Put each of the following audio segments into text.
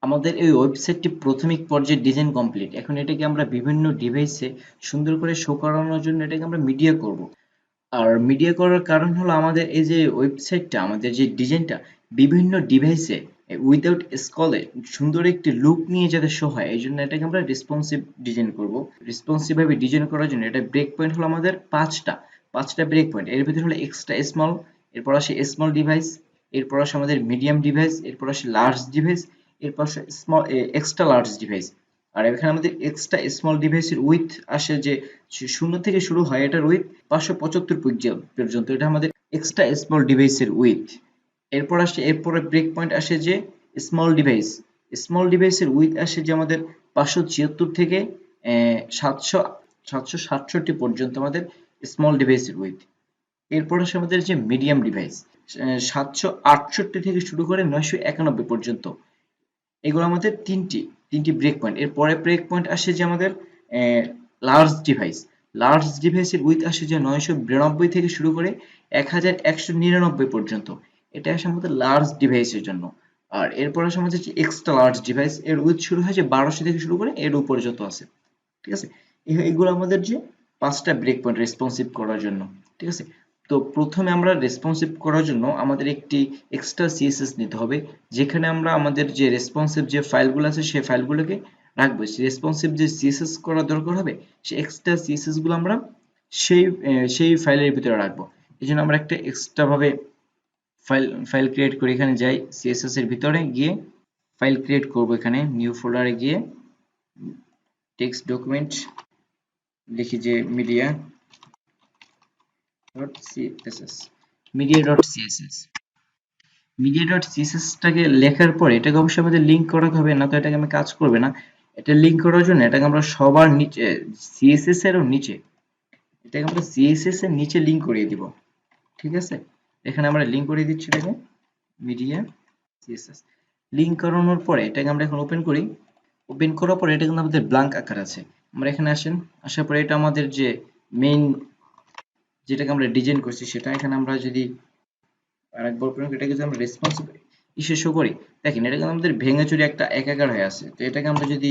আমাদের এই ওয়েবসাইটটি প্রাথমিক পর্যায়ে ডিজাইন কমপ্লিট। এখন এটাকে আমরা বিভিন্ন ডিভাইসে সুন্দর করে শো করানোর জন্য এটাকে আমরা মিডিয়া করব। আর মিডিয়া করার কারণ হলো আমাদের এই যে ওয়েবসাইটটা, আমাদের যে ডিজাইনটা বিভিন্ন ডিভাইসে উইদাউট স্কলে সুন্দর একটি লুক নিয়ে যাতে শো হয়, এই জন্য এটাকে আমরা রেসপন্সিভ ডিজাইন করব। রেসপন্সিভ ভাবে ডিজাইন করার জন্য এটা ব্রেক পয়েন্ট হলো আমাদের পাঁচটা ব্রেক পয়েন্ট। এর ভিতরে হলো এক্সট্রা স্মল, এরপর আসে স্মল ডিভাইস, এরপর আসে আমাদের মিডিয়াম ডিভাইস, এরপর আসে লার্জ ডিভাইস, এরপর আসে স্মল এক্সট্রা লার্জ ডিভাইস। আর এখানে আমাদের এক্সট্রা স্মল ডিভাইসের উইথ আসে যে শূন্য থেকে শুরু হয়, এটার উইথ 575 পিক্সেল পর্যন্ত, এটা আমাদের এক্সট্রা স্মল ডিভাইসের উইথ। এরপরে ব্রেক পয়েন্ট আসে যে স্মল ডিভাইসের উইথ আসে যে আমাদের 576 থেকে 767 পর্যন্ত আমাদের স্মল ডিভাইসের উইথ। এরপর আসে আমাদের যে মিডিয়াম ডিভাইস, 768 থেকে শুরু করে 991 পর্যন্ত। এগুলো আমাদের তিনটি ব্রেক পয়েন্ট। এরপরে ব্রেক পয়েন্ট আসে যে আমাদের লার্জ ডিভাইস। লার্জ ডিভাইসের উইথ আসে যে 992 থেকে শুরু করে 1199 পর্যন্ত। এটা আসে আমাদের লার্জ ডিভাইসের জন্য। আর এরপর আসে আমাদের যে এক্সট্রা লার্জ ডিভাইস, এর উইথ শুরু হয় যে 1200 থেকে শুরু করে এর উপর যত আছে। ঠিক আছে, এগুলো আমাদের যে পাঁচটা ব্রেক পয়েন্ট রেসপন্সিভ করার জন্য। ঠিক আছে, তো প্রথমে আমরা রেসপন্সিভ করার জন্য আমাদের একটি এক্সট্রা সিএসএস নিতে হবে, যেখানে আমরা আমাদের যে রেসপন্সিভ যে ফাইলগুলো আছে সেই ফাইলগুলোকে রাখবো। রেসপন্সিভ যে সিএসএস করা দরকার হবে, সেই এক্সট্রা সিএসএস গুলো আমরা সেই ফাইলের ভিতরে রাখবো। এই জন্য আমরা একটা এক্সট্রা ভাবে ফাইল ক্রিয়েট করি। এখানে যাই, সিএসএস এর ভিতরে গিয়ে ফাইল ক্রিয়েট করব। এখানে নিউ ফোল্ডারে গিয়ে টেক্সট ডকুমেন্ট লিখি যে media dot CSS, media dot CSS. Media dot CSS টাকে লেখার পরে এটাকে অবশ্যই আমাদের লিংক করাতে হবে, না তো এটাকে আমি কাজ করবে না। এটা লিংক করার জন্য এটাকে আমরা সবার নিচে, সিএসএস এরও নিচে, এটাকে আমরা সিএসএস এর নিচে লিংক করিয়ে দিব। ঠিক আছে, এখানে আমরা লিংক করিয়ে দিচ্ছি এটাকে মিডিয়া সিএসএস। লিংক করানোর পরে এটাকে আমরা এখন ওপেন করি। ওপেন করার পরে এটা কিন্তু আমাদের ব্ল্যাঙ্ক আকার আছে। আমরা এখানে আসেন, আসার পরে এটা আমাদের যে মেইন যেটাকে আমরা ডিজাইন করছি সেটা এখানে আমরা যদি আরেকবার ওপেন করি, এটাকে যদি আমরা রেসপন্সিভ ইসে শো করি, দেখেন এটা কিন্তু আমাদের ভেঙেচুরে একটা একাকার হয়ে আছে। তো এটাকে আমরা যদি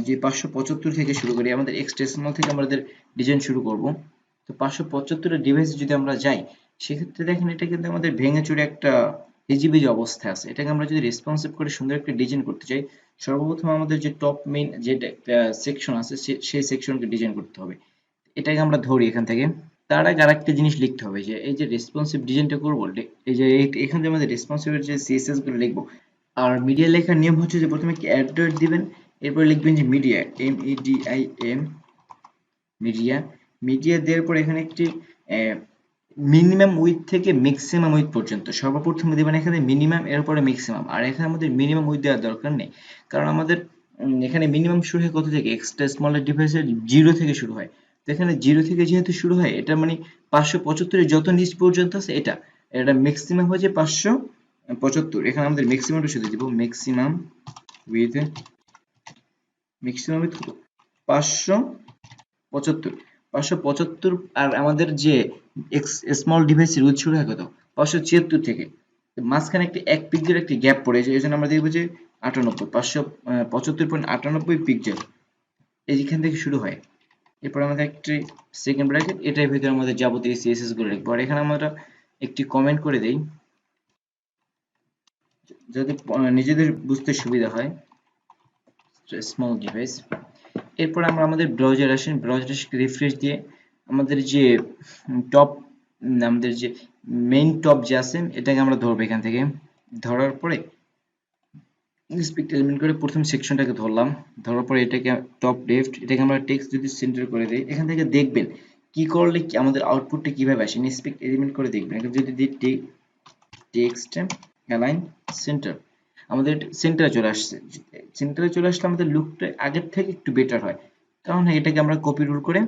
যে 575 থেকে শুরু করি, আমাদের এক্সটেনশনাল থেকে আমাদের ডিজাইন শুরু করব। তো 575 এর ডিভাইসে যদি আমরা যাই, সেক্ষেত্রে দেখেন এটা কিন্তু আমাদের ভেঙেচুরে একটা হিজিবিজি অবস্থায় আছে। এটাকে আমরা যদি রেসপন্সিভ করে সুন্দর একটা ডিজাইন করতে চাই, সর্বপ্রথম আমাদের যে টপ মেইন যে সেকশন আছে সেই সেকশনকে ডিজাইন করতে হবে। এটাকে আমরা ধরি এখান থেকে। তার আগে আরেকটা জিনিস লিখতে হবে, যে এই যে রেসপন্সিভ ডিজাইনটা করবো, এই যে এখান থেকে আমাদের রেসপন্সিভ এর যে সিএসএস গুলো লিখবো। আর মিডিয়া লেখার নিয়ম হচ্ছে যে প্রথমে কি অ্যাড্রেস দিবেন, এরপর লিখবেন যে মিডিয়া, MIDIA মিডিয়া। মিডিয়া দেওয়ার পর এখানে একটি মিনিমাম উইথ থেকে ম্যাক্সিমাম উইথ পর্যন্ত সর্বপ্রথমে দেবেন এখানে মিনিমাম, এরপরে ম্যাক্সিমাম। আর এখানে আমাদের মিনিমাম উইথ দেওয়ার দরকার নেই, কারণ আমাদের এখানে মিনিমাম শুরু হয় কত থেকে, এক্সট্রা স্মলের ডিভাইসের 0 থেকে শুরু হয়। তো এখানে 0 থেকে যেহেতু শুরু হয়, এটা মানে 575 এর যত নিচ পর্যন্ত আছে এটা ম্যাক্সিমাম হচ্ছে 575। এখানে আমাদের ম্যাক্সিমামটা শুধু দিব, উইথ ম্যাক্সিমাম উইথ 575, 575। আর আমাদের যে স্মল ডিভাইসের উইথ শুরু হয় কত, 576 থেকে। মাঝখানে একটি 1 পিক্সেল একটি গ্যাপ পড়েছে, এই জন্য আমরা দেখবো যে 98, 575.98 পিক্সেল এইখান থেকে শুরু হয়। এরপর আমাদের একটি সেকেন্ড ব্র্যাকেট, এটার ভিতরে আমাদের যাবতীয় সিএসএস গুলো লিখবো। আর এখানে আমরা একটি কমেন্ট করে দেই যাতে নিজেদের বুঝতে সুবিধা হয়, স্মল ডিভাইস। এরপর আমরা আমাদের ব্রাউজার আসেন, ব্রাউজার রিফ্রেশ দিয়ে আমাদের যে টপ, আমাদের যে মেইন টপ যে আছে এটাকে আমরা ধরবো। এখান থেকে ধরার পরে ইন্সপেক্ট এলিমেন্ট করে প্রথম সেকশনটাকে ধরলাম। ধরার পরে এটাকে টপ লেফট, এটাকে আমরা টেক্সট যদি সেন্টার করে দেই, এখান থেকে দেখবেন কি করলে আমাদের আউটপুটটা কিভাবে আসে। ইন্সপেক্ট এলিমেন্ট করে দেখবেন, এখানে যদি দিই টেক্সট অ্যালাইন সেন্টার, আমাদের সেন্টারে চলে আসছে। সেন্টারে চলে আসলে আমাদের লুকটা আগের থেকে একটু বেটার হয়, কারণ এটাকে আমরা কপি রুল করে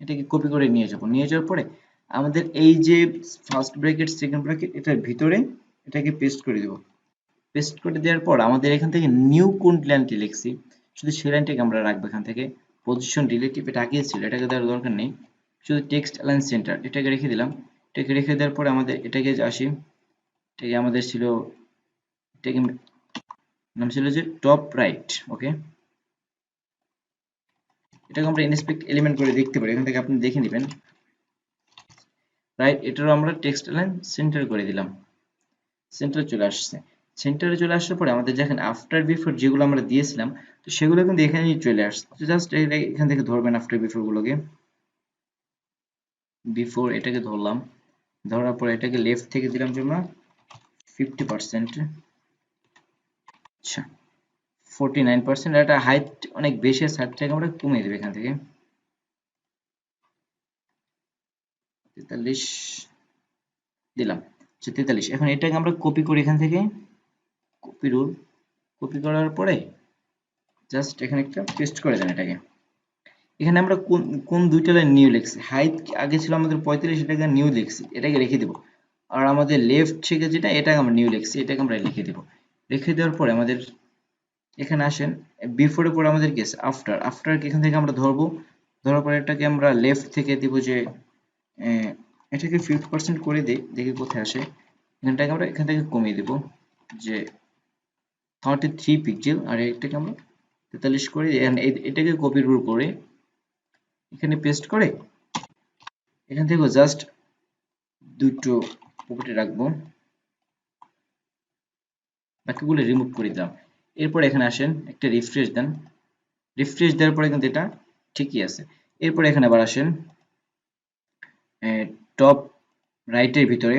এটাকে কপি করে নিয়ে যাব। নিয়ে যাওয়ার পরে আমাদের এই যে ফার্স্ট ব্র্যাকেট সেকেন্ড ব্র্যাকেট এটার ভিতরে এটাকে পেস্ট করে দেব। পেস্ট করে দেওয়ার পর আমাদের এখান থেকে নিউ কোন লাইনটি লিখছি, শুধু সেই লাইনটাকে আমরা রাখবো। এখান থেকে পজিশন রিলেটিভ এটা আগিয়ে ছিল, এটাকে দেওয়ার দরকার নেই। শুধু টেক্সট অ্যালাইন সেন্টার এটাকে রেখে দিলাম। এটাকে রেখে দেওয়ার পরে আমাদের এটাকে আসি, এটাকে আমাদের ছিল, এটাকে নাম ছিল যে টপ রাইট। ওকে, এটাকে আমরা ইন্সপেক্ট এলিমেন্ট করে দেখতে পারি, এখান থেকে আপনি দেখে নেবেন। রাইট, এটারও আমরা টেক্সট লাইন সেন্টার করে দিলাম, সেন্টারে চলে আসছে। সেন্টারে চলে আসার পরে আমাদের যেখানে আফটার বিফোর যেগুলো আমরা দিয়েছিলাম, তো সেগুলো কিন্তু এখানেই চলে আসছে। জাস্ট এখান থেকে ধরবেন আফটার বিফোর গুলোকে, বিফোর এটাকে ধরলাম, ধরার পরে এটাকে লেফট থেকে দিলাম যে আমরা 50%, আচ্ছা 49%, এটা হাইট অনেক বেশি আছে, হাইটটাকে আমরা কমিয়ে দেবো এখান থেকে 43 দিলাম, আচ্ছা 43। এখন এটাকে আমরা কপি করি এখান থেকে, কপি রুল, কপি করার পরে জাস্ট এখানে একটা পেস্ট করে দেন এটাকে। এখানে আমরা কোন কোন দুইটা লাইন নিউ লিখছি, হাইট আগে ছিল আমাদের 45, এটাকে নিউ লিখছি, এটাকে রেখে দেব। আর আমাদের লেফট থেকে যেটা, এটাকে আমরা নিউ লিখছি, এটাকে আমরা লিখে দেব। রেখে দেওয়ার পরে আমাদের এখানে আসেন, বিফোর এর পরে আমাদের কি আছে, আফটার। আফটার এখান থেকে আমরা ধরবো, ধরার পরে এটাকে আমরা লেফট থেকে দিব যে এটাকে 50% করে দিই, দেখি কোথায় আসে। এখানটাকে আমরা এখান থেকে কমিয়ে দিব যে 33 পিক্সেল, আর এটাকে আমরা 43 করে দিই। এটাকে কপি রুল করে এখানে পেস্ট করে এখান থেকে জাস্ট দুটো পকেটে রাখবো, বাকিগুলো রিমুভ করে দিলাম। এরপর এখানে আসেন, একটা রিফ্রেশ দেন, রিফ্রেশ দেওয়ার পরে কিন্তু এটা ঠিকই আছে। এরপর এখানে আবার আসেন, টপ রাইটের ভিতরে,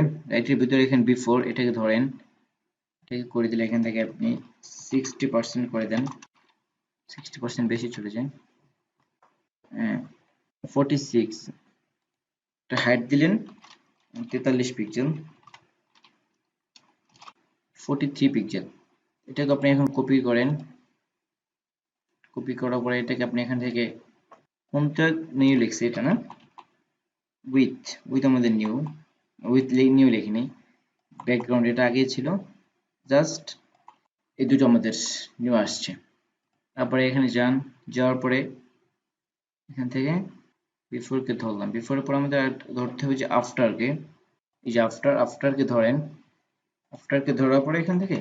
এখানে বিফোর এটাকে ধরেন, এটাকে করে দিলে এখান থেকে আপনি 60% করে দেন, 60% বেশি চলে যায়, 46, এটা হাইট দিলেন 43 পিক্সেল, 43 পিক্সেল। এটাকে আপনি এখন কপি করেন, কপি করার পরে এটাকে আপনি এখান থেকে কোনটা নিউ লিখছি, এটা না, উইথ আমাদের নিউ, উইথ নিউ লিখিনি, ব্যাকগ্রাউন্ড এটা আগেই ছিল, জাস্ট এই দুটো আমাদের নিউ আসছে। তারপরে এখানে যান, যাওয়ার পরে এখান থেকে বিফোর কে ধরলাম, বিফোরের পর আমাদের ধরতে হবে যে আফটার কে, এই যে আফটার কে ধরেন, আফটার কে ধরার পরে এখান থেকে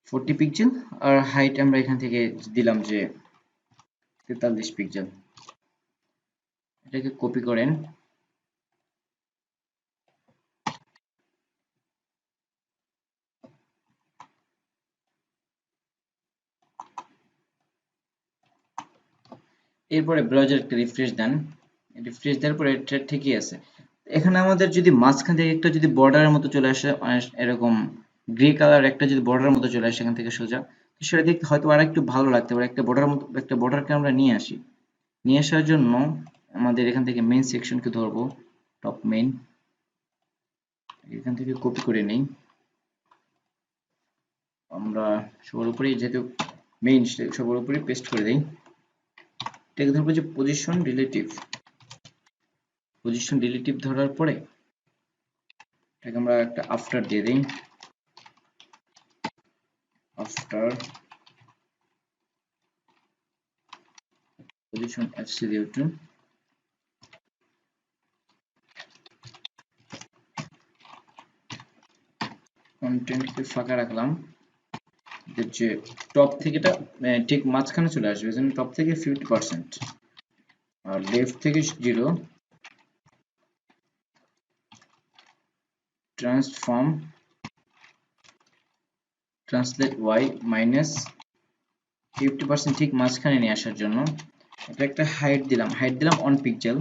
40 পিক্সেল, আর হাইট আমরা এখান থেকে দিলাম যে 43 পিক্সেল। এটাকে কপি করেন, এরপরে ব্রাউজার একটা রিফ্রেশ দেন, রিফ্রেশ দেওয়ার পরে এটা ঠিকই আছে। এখানে আমাদের যদি মাঝখান থেকে একটা যদি বর্ডারের মতো চলে আসে, এরকম গ্রে কালার একটা যদি বর্ডারের মতো চলে আসে এখান থেকে সোজা, তো সেটা দেখতে হয়তো আর একটু ভালো লাগতে পারে। একটা বর্ডার মতো, একটা বর্ডারকে আমরা নিয়ে আসি, নিয়ে আসার জন্য আমাদের এখান থেকে মেইন সেকশনকে ধরবো, টপ মেইন, এখান থেকে কপি করে নেই আমরা, সবার উপরেই যেহেতু মেইন, সবার উপরেই পেস্ট করে দেই। এটাকে ধরবো যে পজিশন রিলেটিভ, পজিশন রিলেটিভ ধরার পরে এটাকে আমরা একটা আফটার দিয়ে দিই, আফটার পজিশন অ্যাবসলিউট, কন্টেন্টকে ফাঁকা রাখলাম, যে টপ থেকে এটা ঠিক মাঝখানে চলে আসবে, এজন্য টপ থেকে 50%, আর লেফট থেকে 0, ট্রান্সফর্ম ট্রান্সলেট ওয়াই মাইনাস 50% ঠিক মাঝখানে নিয়ে আসার জন্য এটা একটা হাইট দিলাম, 1 পিক্সেল,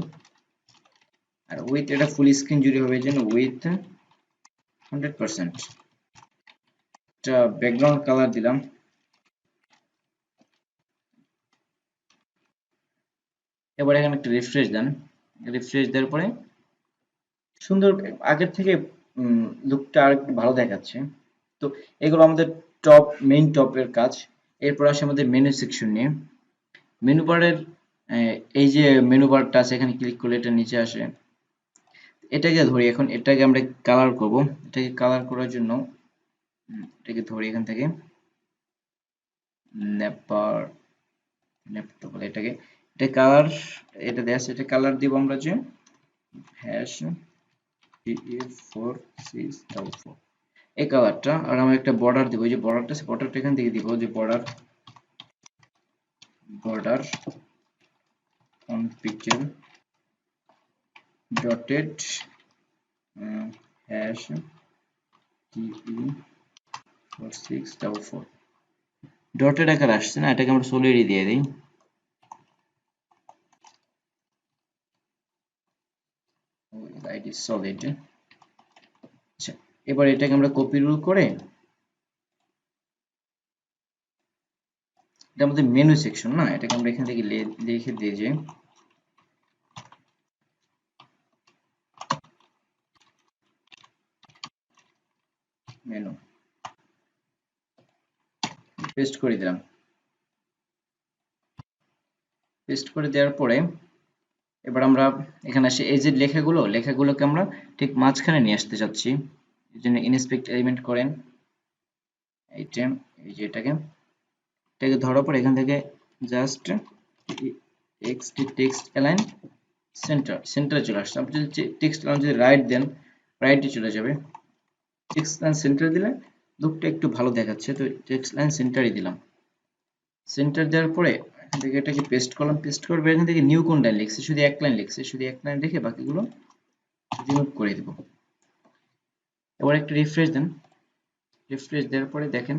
আর উইথ এটা ফুল স্ক্রিন জুড়ে হবে, এই জন্য উইথ 100%, এটা ব্যাকগ্রাউন্ড কালার দিলাম। এবার এখানে একটা রিফ্রেশ দেন, রিফ্রেশ দেওয়ার পরে সুন্দর আগের থেকে লুকটা আর একটু ভালো দেখাচ্ছে। তো এগুলো আমাদের টপ, মেইন টপের কাজ। এরপর আসে আমাদের মেনু সেকশন নিয়ে। মেনু বারের এই যে মেনু বারটা আছে, এখানে ক্লিক করলে এটা নিচে আসে। এটাকে ধরি, এখন এটাকে আমরা কালার করব। এটাকে কালার করার জন্য এটাকে ধরি এখান থেকে, নেপার নেপটো বলে এটাকে, এটা কালার, এটা দেয়া আছে, এটা কালার দিব আমরা যে হ্যাশ DE4644। এই কালারটা, আর আমরা একটা বর্ডার দিব, এই যে বর্ডারটা এখান থেকে দিব, যে border on picture dotted hash TE4644 dotted আকার আসছে না, এটাকে আমরা সলিডই দিয়ে দিই। ID solid. আচ্ছা, এবার এটাকে আমরা কপি রুল করে, এটা আমাদের মেনু সেকশন না, এটাকে আমরা এখান থেকে লিখে দিয়ে যে মেনু পেস্ট করে দিলাম। পেস্ট করে দেওয়ার পরে এবার আমরা এখানে আসে, এই যে লেখাগুলোকে আমরা ঠিক মাঝখানে নিয়ে আসতে চাচ্ছি। এই জন্য ইনস্পেক্ট এলিমেন্ট করেন, আইটেম, এই যে এটাকে ধরার পর এখান থেকে জাস্ট টেক্সট অ্যালাইন সেন্টারে চলে আসছে। আপনি যদি টেক্সট অ্যালাইন যদি রাইট দেন, রাইটে চলে যাবে। টেক্সট লাইন সেন্টার দিলে লুকটা একটু ভালো দেখাচ্ছে, তো টেক্সট লাইন সেন্টারই দিলাম। সেন্টার দেওয়ার পরে এখান থেকে এটাকে পেস্ট করলাম, পেস্ট করবে এখান থেকে নিউ কোন লাইন লিখছে, শুধু এক লাইন লিখছে, শুধু এক লাইন রেখে বাকিগুলো রিমুভ করে দেব। এবার একটা রিফ্রেশ দেন, রিফ্রেশ দেওয়ার পরে দেখেন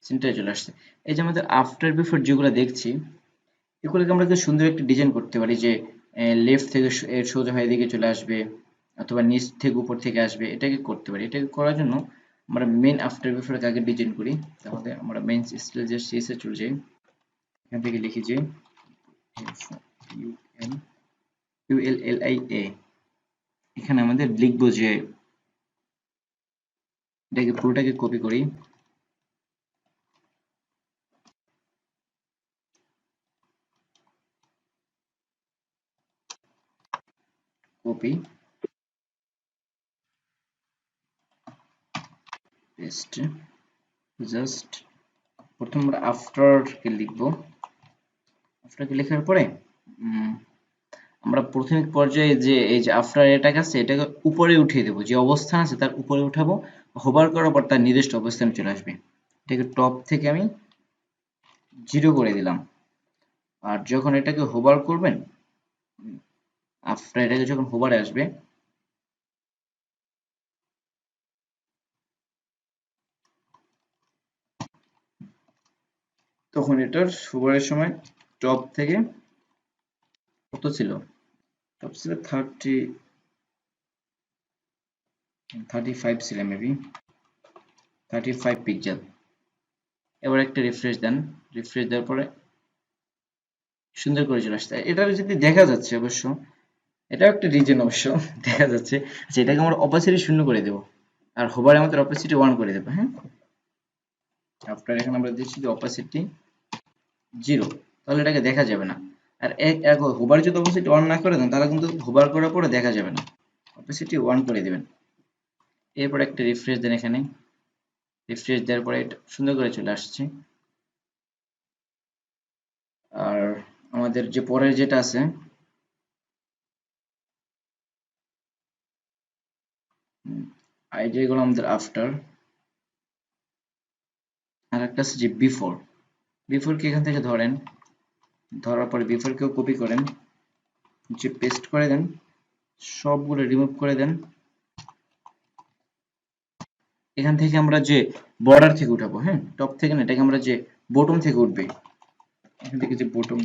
সেন্টারে চলে আসছে। এই যে আমাদের আফটার বিফোর যেগুলো দেখছি, এগুলোকে আমরা খুব সুন্দর একটা ডিজাইন করতে পারি, যে লেফট থেকে সোজা হয়ে দিকে চলে আসবে, অথবা নিচ থেকে উপর থেকে আসবে, এটাকে করতে পারি। এটাকে করার জন্য আমরা মেন আফটার বিফোর আগে ডিজাইন করি। তাহলে আমরা মেন স্টাইল যে সিএস এ চলে যাই, এখান থেকে লিখি যে ULLIA, এখানে আমাদের লিখবো যে এটাকে পুরোটাকে কপি করি, কপি পেস্ট, জাস্ট প্রথম আমরা আফটারকে লিখবো। আফটারকে লেখার পরে আমরা প্রাথমিক পর্যায়ে যে এই যে আফটার এটাকে আছে, এটাকে উপরে উঠিয়ে দেবো, যে অবস্থান আছে তার উপরে উঠাবো, হোভার করার পর তার নির্দিষ্ট অবস্থানে চলে আসবে। এটাকে টপ থেকে আমি 0 করে দিলাম। আর যখন এটাকে হোভার করবেন, আফটার এটাকে যখন হোভারে আসবে, তখন এটার হোভারের সময় টপ থেকে কত ছিল, টপ ছিল 35 ছিল মেবি, 35 পিক্সেল। এবার একটা রিফ্রেশ দেন, রিফ্রেশ দেওয়ার পরে সুন্দর করে চলে আসছে। এটা যদি দেখা যাচ্ছে অবশ্য, এটাও একটা রিজন অবশ্য দেখা যাচ্ছে। আচ্ছা, এটাকে আমরা অপাসিটি 0 করে দেব, আর হোভারে আমাদের অপাসিটি 1 করে দেব। হ্যাঁ, আফটার এখানে আমরা দিচ্ছি যে অপাসিটি 0, তাহলে এটাকে দেখা যাবে না। আর এক হোভার যদি অপাসিটি 1 না করে দেন, তাহলে কিন্তু হোভার করার পরে দেখা যাবে না। অপাসিটি 1 করে দিবেন। এরপর একটা রিফ্রেশ দেন, এখানে রিফ্রেশ দেওয়ার পরে এটা সুন্দর করে চলে আসছে। আর আমাদের যে পরের যেটা আছে, আইডিয়া গুলো আমাদের আফটার, আর একটা আছে যে বিফোর। বিফোর কে এখান থেকে ধরেন, ধরার পরে বিফোর কেও কপি করেন, যে পেস্ট করে দেন, সবগুলো রিমুভ করে দেন। এখান থেকে আমরা যে বর্ডার থেকে উঠাবো, হ্যাঁ, টপ থেকে না, এটাকে আমরা যে বটম থেকে উঠবে, এখান থেকে যে বটম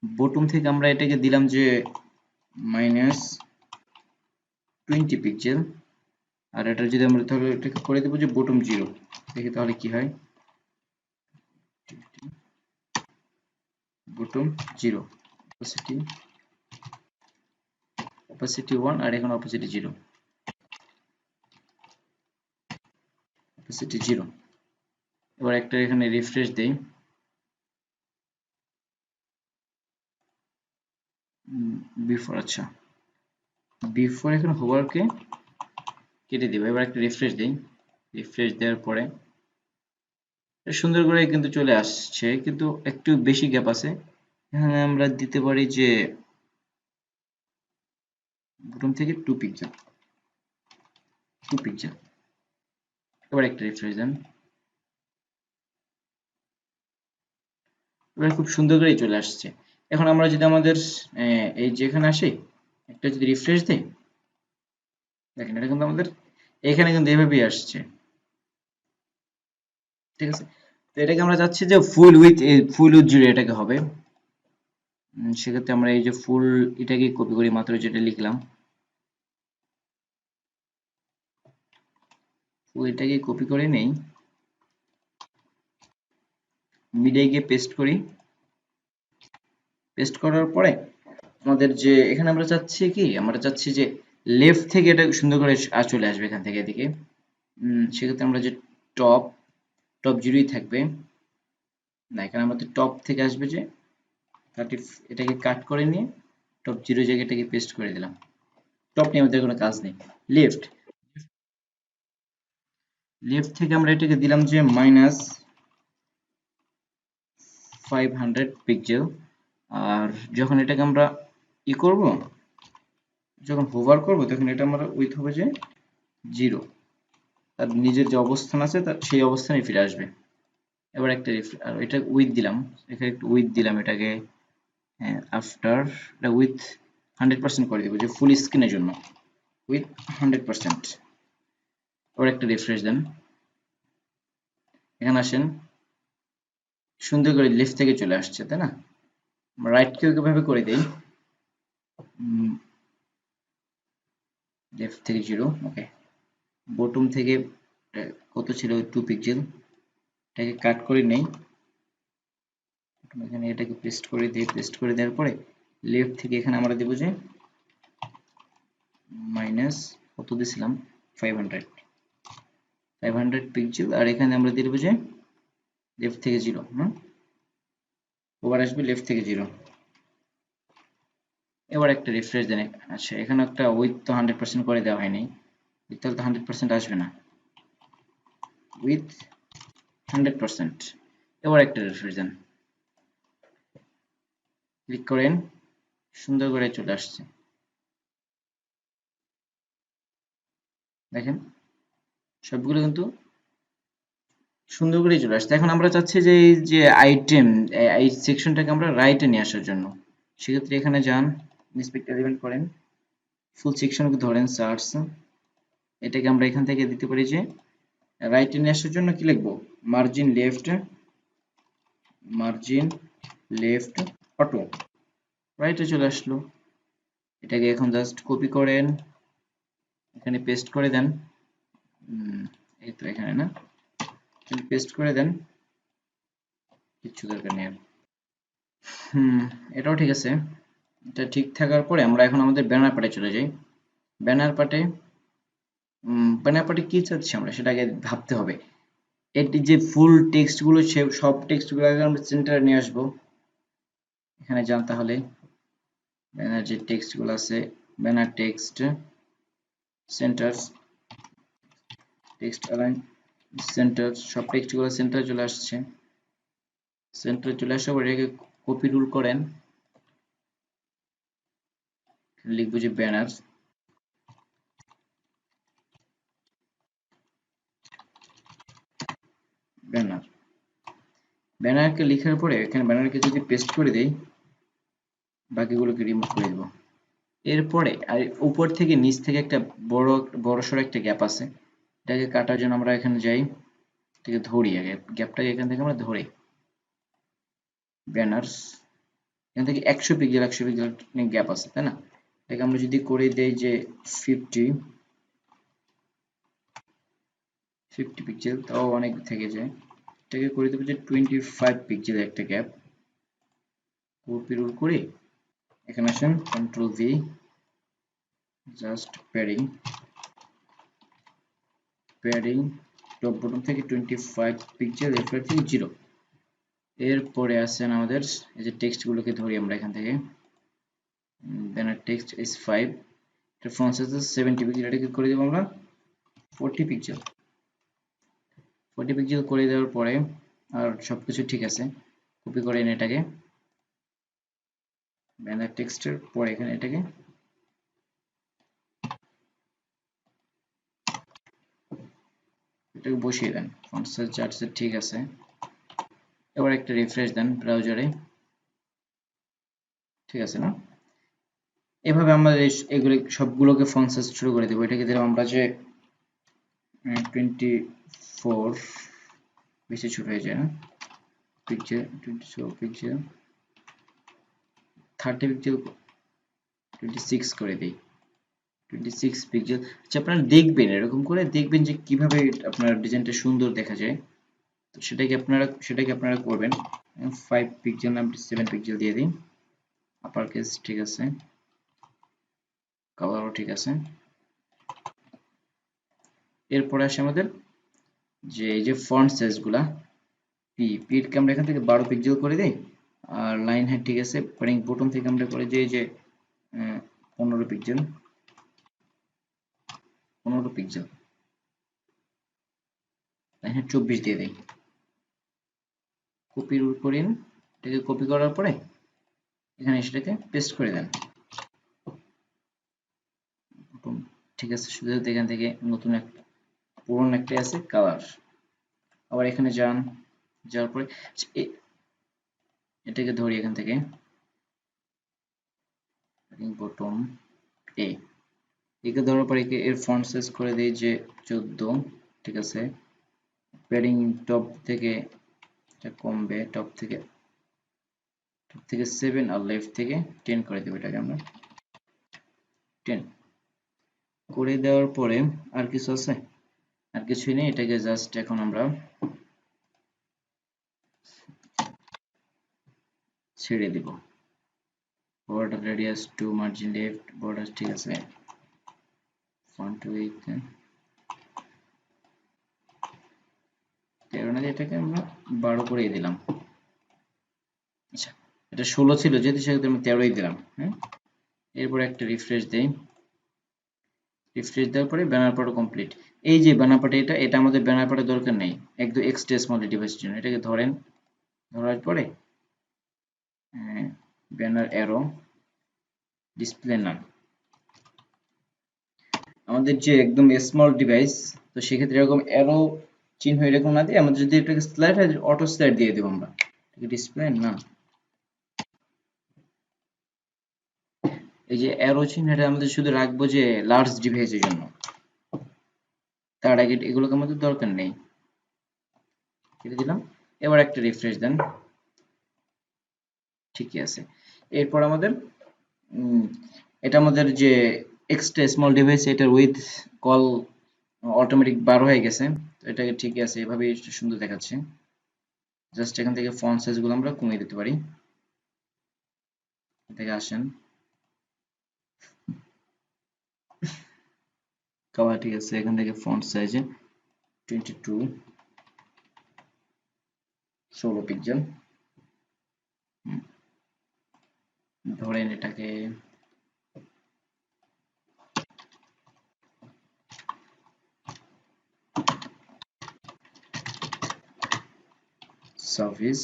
বটম থেকে আমরা এটাকে দিলাম যে -20 পিক্সেল। আর এটা যদি আমরা তাহলে এটাকে করে দেবো যে বটম 0, দেখি তাহলে কি হয়। বটম 0, অপাসিটি 1, আর এখন অপাসিটি 0, অপাসিটি 0। এবার একটা এখানে রিফ্রেশ দেই, বিফোর, আচ্ছা বিফোর এখানে হোভারকে কেটে দিব। এবার একটা রিফ্রেশ দেই, রিফ্রেশ দেওয়ার পরে সুন্দর করে কিন্তু চলে আসছে, কিন্তু একটু বেশি গ্যাপ আছে। এখানে আমরা দিতে পারি যে বটম থেকে 2 পিক্সেল, 2 পিক্সেল। এবার একটা রিফ্রেশ দেন, এবার খুব সুন্দর করেই চলে আসছে। এখন আমরা যদি আমাদের এই যে এখানে আসি, একটা যদি রিফ্রেশ দেই, দেখেন এটা কিন্তু আমাদের এখানে কিন্তু এভাবেই আসছে, ঠিক আছে। তো এটাকে আমরা চাচ্ছি যে ফুল উইথ জিরো এটাকে হবে। সেক্ষেত্রে আমরা এই যে ফুল এটাকে কপি করি, মাত্র যেটা লিখলাম ফুল এটাকে কপি করে নেই, মিডে গিয়ে পেস্ট করি। পেস্ট করার পরে আমাদের যে এখানে আমরা চাচ্ছি কি, আমরা চাচ্ছি যে লেফট থেকে এটা সুন্দর করে চলে আসবে এখান থেকে এদিকে। সেক্ষেত্রে আমরা যে টপ টপ জিরোই থাকবে না, এখানে আমাদের টপ থেকে আসবে যে 30, এটাকে কাট করে নিয়ে টপ জিরো জায়গাটাকে পেস্ট করে দিলাম। টপ নিয়ে আমাদের কোনো কাজ নেই। লেফট লেফট থেকে আমরা এটাকে দিলাম যে -500 পিক্সেল। আর যখন এটাকে আমরা করব, যখন হোভার করব তখন এটা আমরা উইথ হবে যে 0, তার নিজের যে অবস্থান আছে তার সেই অবস্থানে ফিরে আসবে। এবার একটা আর এটা উইথ দিলাম, এখানে একটু উইথ দিলাম এটাকে, আফটার এটা উইথ 100% করে দিব যে ফুল স্ক্রিনের জন্য, উইথ 100%। এবার একটা রিফ্রেশ দেন, এখানে আসেন, সুন্দর করে লেফট থেকে চলে আসছে, তাই না? রাইট কেও কিভাবে করে দেই, লেফট থেকে 0, ওকে। বটম থেকে কত ছিল 2 পিক্সেল, এটাকে কাট করে নেই, এখানে এটাকে পেস্ট করে দিই। পেস্ট করে দেওয়ার পরে লেফট থেকে এখানে আমরা দেব যে মাইনাস কত দিছিলাম 500 পিক্সেল, আর এখানে আমরা দিয়ে দেব যে লেফট থেকে 0, ওভার আসবে লেফট থেকে 0। এবার একটা রিফ্রেশ দেন। আচ্ছা, এখানে একটা উইথ তো 100% করে দেওয়া হয়নি, উইথ তো 100% আসবে না, উইথ 100%। এবার একটা রিফ্রেশ দেন, ক্লিক করেন, সুন্দর করে চলে আসছে, দেখেন সবগুলো কিন্তু সুন্দর করেই চলে আসছে। এখন আমরা চাচ্ছি যে এই যে আইটেম, এই সেকশনটাকে আমরা রাইটে নিয়ে আসার জন্য, সেক্ষেত্রে এখানে যান, ইন্সপেক্টর এলিমেন্ট করেন, ফুল সেকশনকে ধরেন সার্চ, এটাকে আমরা এখান থেকে দিতে পারি যে রাইটে নিয়ে আসার জন্য কি লিখবো, margin left, margin left auto, রাইটে চলে আসলো। এটাকে এখন জাস্ট কপি করেন, এখানে পেস্ট করে দেন, এই তো এখানে না, পেস্ট করে দেন, কিচ্ছু দরকার নেই আর। এটাও ঠিক আছে। এটা ঠিক থাকার পরে আমরা এখন আমাদের ব্যানার পার্টে চলে যাই। ব্যানার পার্টে ব্যানার পার্টে কি চাচ্ছি আমরা সেটা আগে ভাবতে হবে। এটি যে ফুল টেক্সট গুলো সব টেক্সট গুলো আগে আমরা সেন্টারে নিয়ে আসবো। এখানে যান তাহলে, ব্যানার যে টেক্সট গুলো আছে, banner text centre, text align centre, সব টেক্সট গুলো সেন্টারে চলে আসছে। সেন্টারে চলে আসার পরে এটাকে কপি রুল করেন, লিখবো যে ব্যানার, ব্যানার, ব্যানারকে লেখার পরে এখানে ব্যানারকে যদি পেস্ট করে দেই, বাকিগুলোকে রিমুভ করে দেবো। এরপরে আর উপর থেকে নিচ থেকে একটা বড়সড় একটা গ্যাপ আছে, এটাকে কাটার জন্য আমরা এখানে যাই, এটাকে ধরি আগে, গ্যাপটাকে এখান থেকে আমরা ধরি, ব্যানার্স, এখান থেকে 100 পিক্সেল গ্যাপ আছে, তাই না? এটাকে আমরা যদি করে দেই যে 50 পিক্সেল, তাও অনেক থেকে যায়। এটাকে করে দেবো যে 25 পিক্সেল একটা গ্যাপ, কপি রুল করে এখানে আসেন, control V, just padding, padding top bottom থেকে 25 পিক্সেল, এরপর থেকে 0। এরপরে আসেন আমাদের এই যে টেক্সট গুলোকে ধরি আমরা এখান থেকে, ব্যানার টেক্সট is 5, এটা ফন্ট সাইজ 70 পিক্সেল, এটাকে করে দেবো আমরা 40 পিক্সেল। 40 পিক্সেল করে দেওয়ার পরে আর সবকিছু ঠিক আছে, কপি করে এনে এটাকে ব্যানার টেক্সটের পরে এখানে এটাকে এটাকে বসিয়ে দেন। ফন্ট সাইজ 4 ঠিক আছে। এবার একটা রিফ্রেশ দেন ব্রাউজারে, ঠিক আছে না? এভাবে আমরা এগুলি সবগুলোকে ফন্ট সাইজ শুরু করে দেবো। এটাকে দিলাম আমরা যে 24, বেশি ছোট হয়ে যায় না, পিকচার 24 পিক্সেল, 30 পিক্সেল, 26 করে দিই, 26 পিক্সেল। আচ্ছা, আপনারা দেখবেন, এরকম করে দেখবেন যে কিভাবে আপনার ডিজাইনটা সুন্দর দেখা যায়। তো সেটাকে আপনারা করবেন। 5 পিক্সেল না 7 পিক্সেল দিয়ে দিন। আপার কেস ঠিক আছে, কালারও ঠিক আছে। এরপরে আসে আমাদের যে এই যে ফন্ট সাইজগুলা, পিকে আমরা এখান থেকে 12 পিক্সেল করে দিই। আর লাইন হাইট ঠিক আছে, প্যাডিং বটন থেকে আমরা করে যে 15 পিক্সেল, 15 পিক্সেল, লাইন হাইট 24 দিয়ে দিই। কপি করেন, এটাকে কপি করার পরে এখানে সেটাকে পেস্ট করে দেন। ঠিক আছে, শুধু এখান থেকে নতুন একটা, পুরনো একটা আছে কালার, আবার এখানে যাওয়ার পরে এটাকে ধরি এখান থেকে বটম একে ধরার পরে এর ফন্ট সাইজ করে দিই যে 14, ঠিক আছে। প্যাডিং টপ থেকে এটা কমবে, টপ থেকে 7 আর লেফট থেকে 10 করে দেবো। এটাকে আমরা 10 করে দেওয়ার পরে আর কিছু আছে? আর কিছুই নেই। এটাকে জাস্ট এখন আমরা ছেড়ে দিব। border radius 2, margin left, border ঠিক আছে, font width 13 না, এটাকে আমরা 12 করেই দিলাম। আচ্ছা, এটা 16 ছিল যেহেতু, সেক্ষেত্রে আমি 13ই দিলাম। হ্যাঁ, এরপর একটা রিফ্রেশ দেই। রিফ্রেশ দেওয়ার পরে ব্যানার পার্ট কমপ্লিট। এই যে ব্যানার পার্ট, এটা আমাদের ব্যানার পার্টের দরকার নেই, একদম এক্সট্রা স্মল ডিভাইসের জন্য। এটাকে ধরেন, ধরার পরে ব্যানার অ্যারো ডিসপ্লে নাম, আমাদের যে একদম স্মল ডিভাইস, তো সেক্ষেত্রে এরকম অ্যারো চিহ্ন এরকম না দিয়ে আমাদের যদি এটাকে স্লাইড হয়, অটো স্লাইড দিয়ে দেবো আমরা। ডিসপ্লে না, এই যে অ্যারো চিহ্ন, এটা আমাদের শুধু রাখবো যে লার্জ ডিভাইসের জন্য, তার আগে এগুলোকে আমাদের দরকার নেই। কেটে দিলাম। এবার একটা রিফ্রেশ দেন, ঠিকই আছে। এরপর আমাদের এটা আমাদের যে এক্সট্রা স্মল ডিভাইস, এটার উইথ কল অটোমেটিক বার হয়ে গেছে। তো এটাকে ঠিকই আছে, এভাবেই সুন্দর দেখাচ্ছে। জাস্ট এখান থেকে ফন্ট সাইজ গুলো আমরা কমিয়ে দিতে পারি। থেকে আসেন, কালার ঠিক আছে, এখান থেকে ফন্ট সাইজে 22, 16 পিক্সেল ধরেন। এটাকে সার্ভিস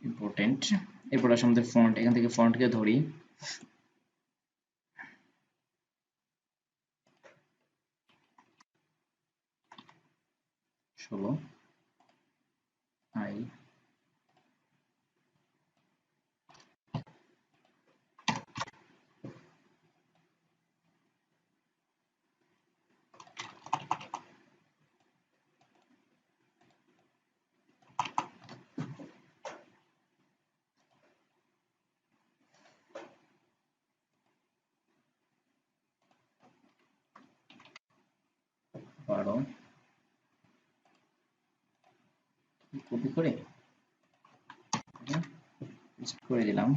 ইম্পর্টেন্ট। এরপর আসে আমাদের ফন্ট, এখান থেকে ফন্টকে ধরি, ষোলো আই, বারো, কপি করে পেস্ট করে দিলাম।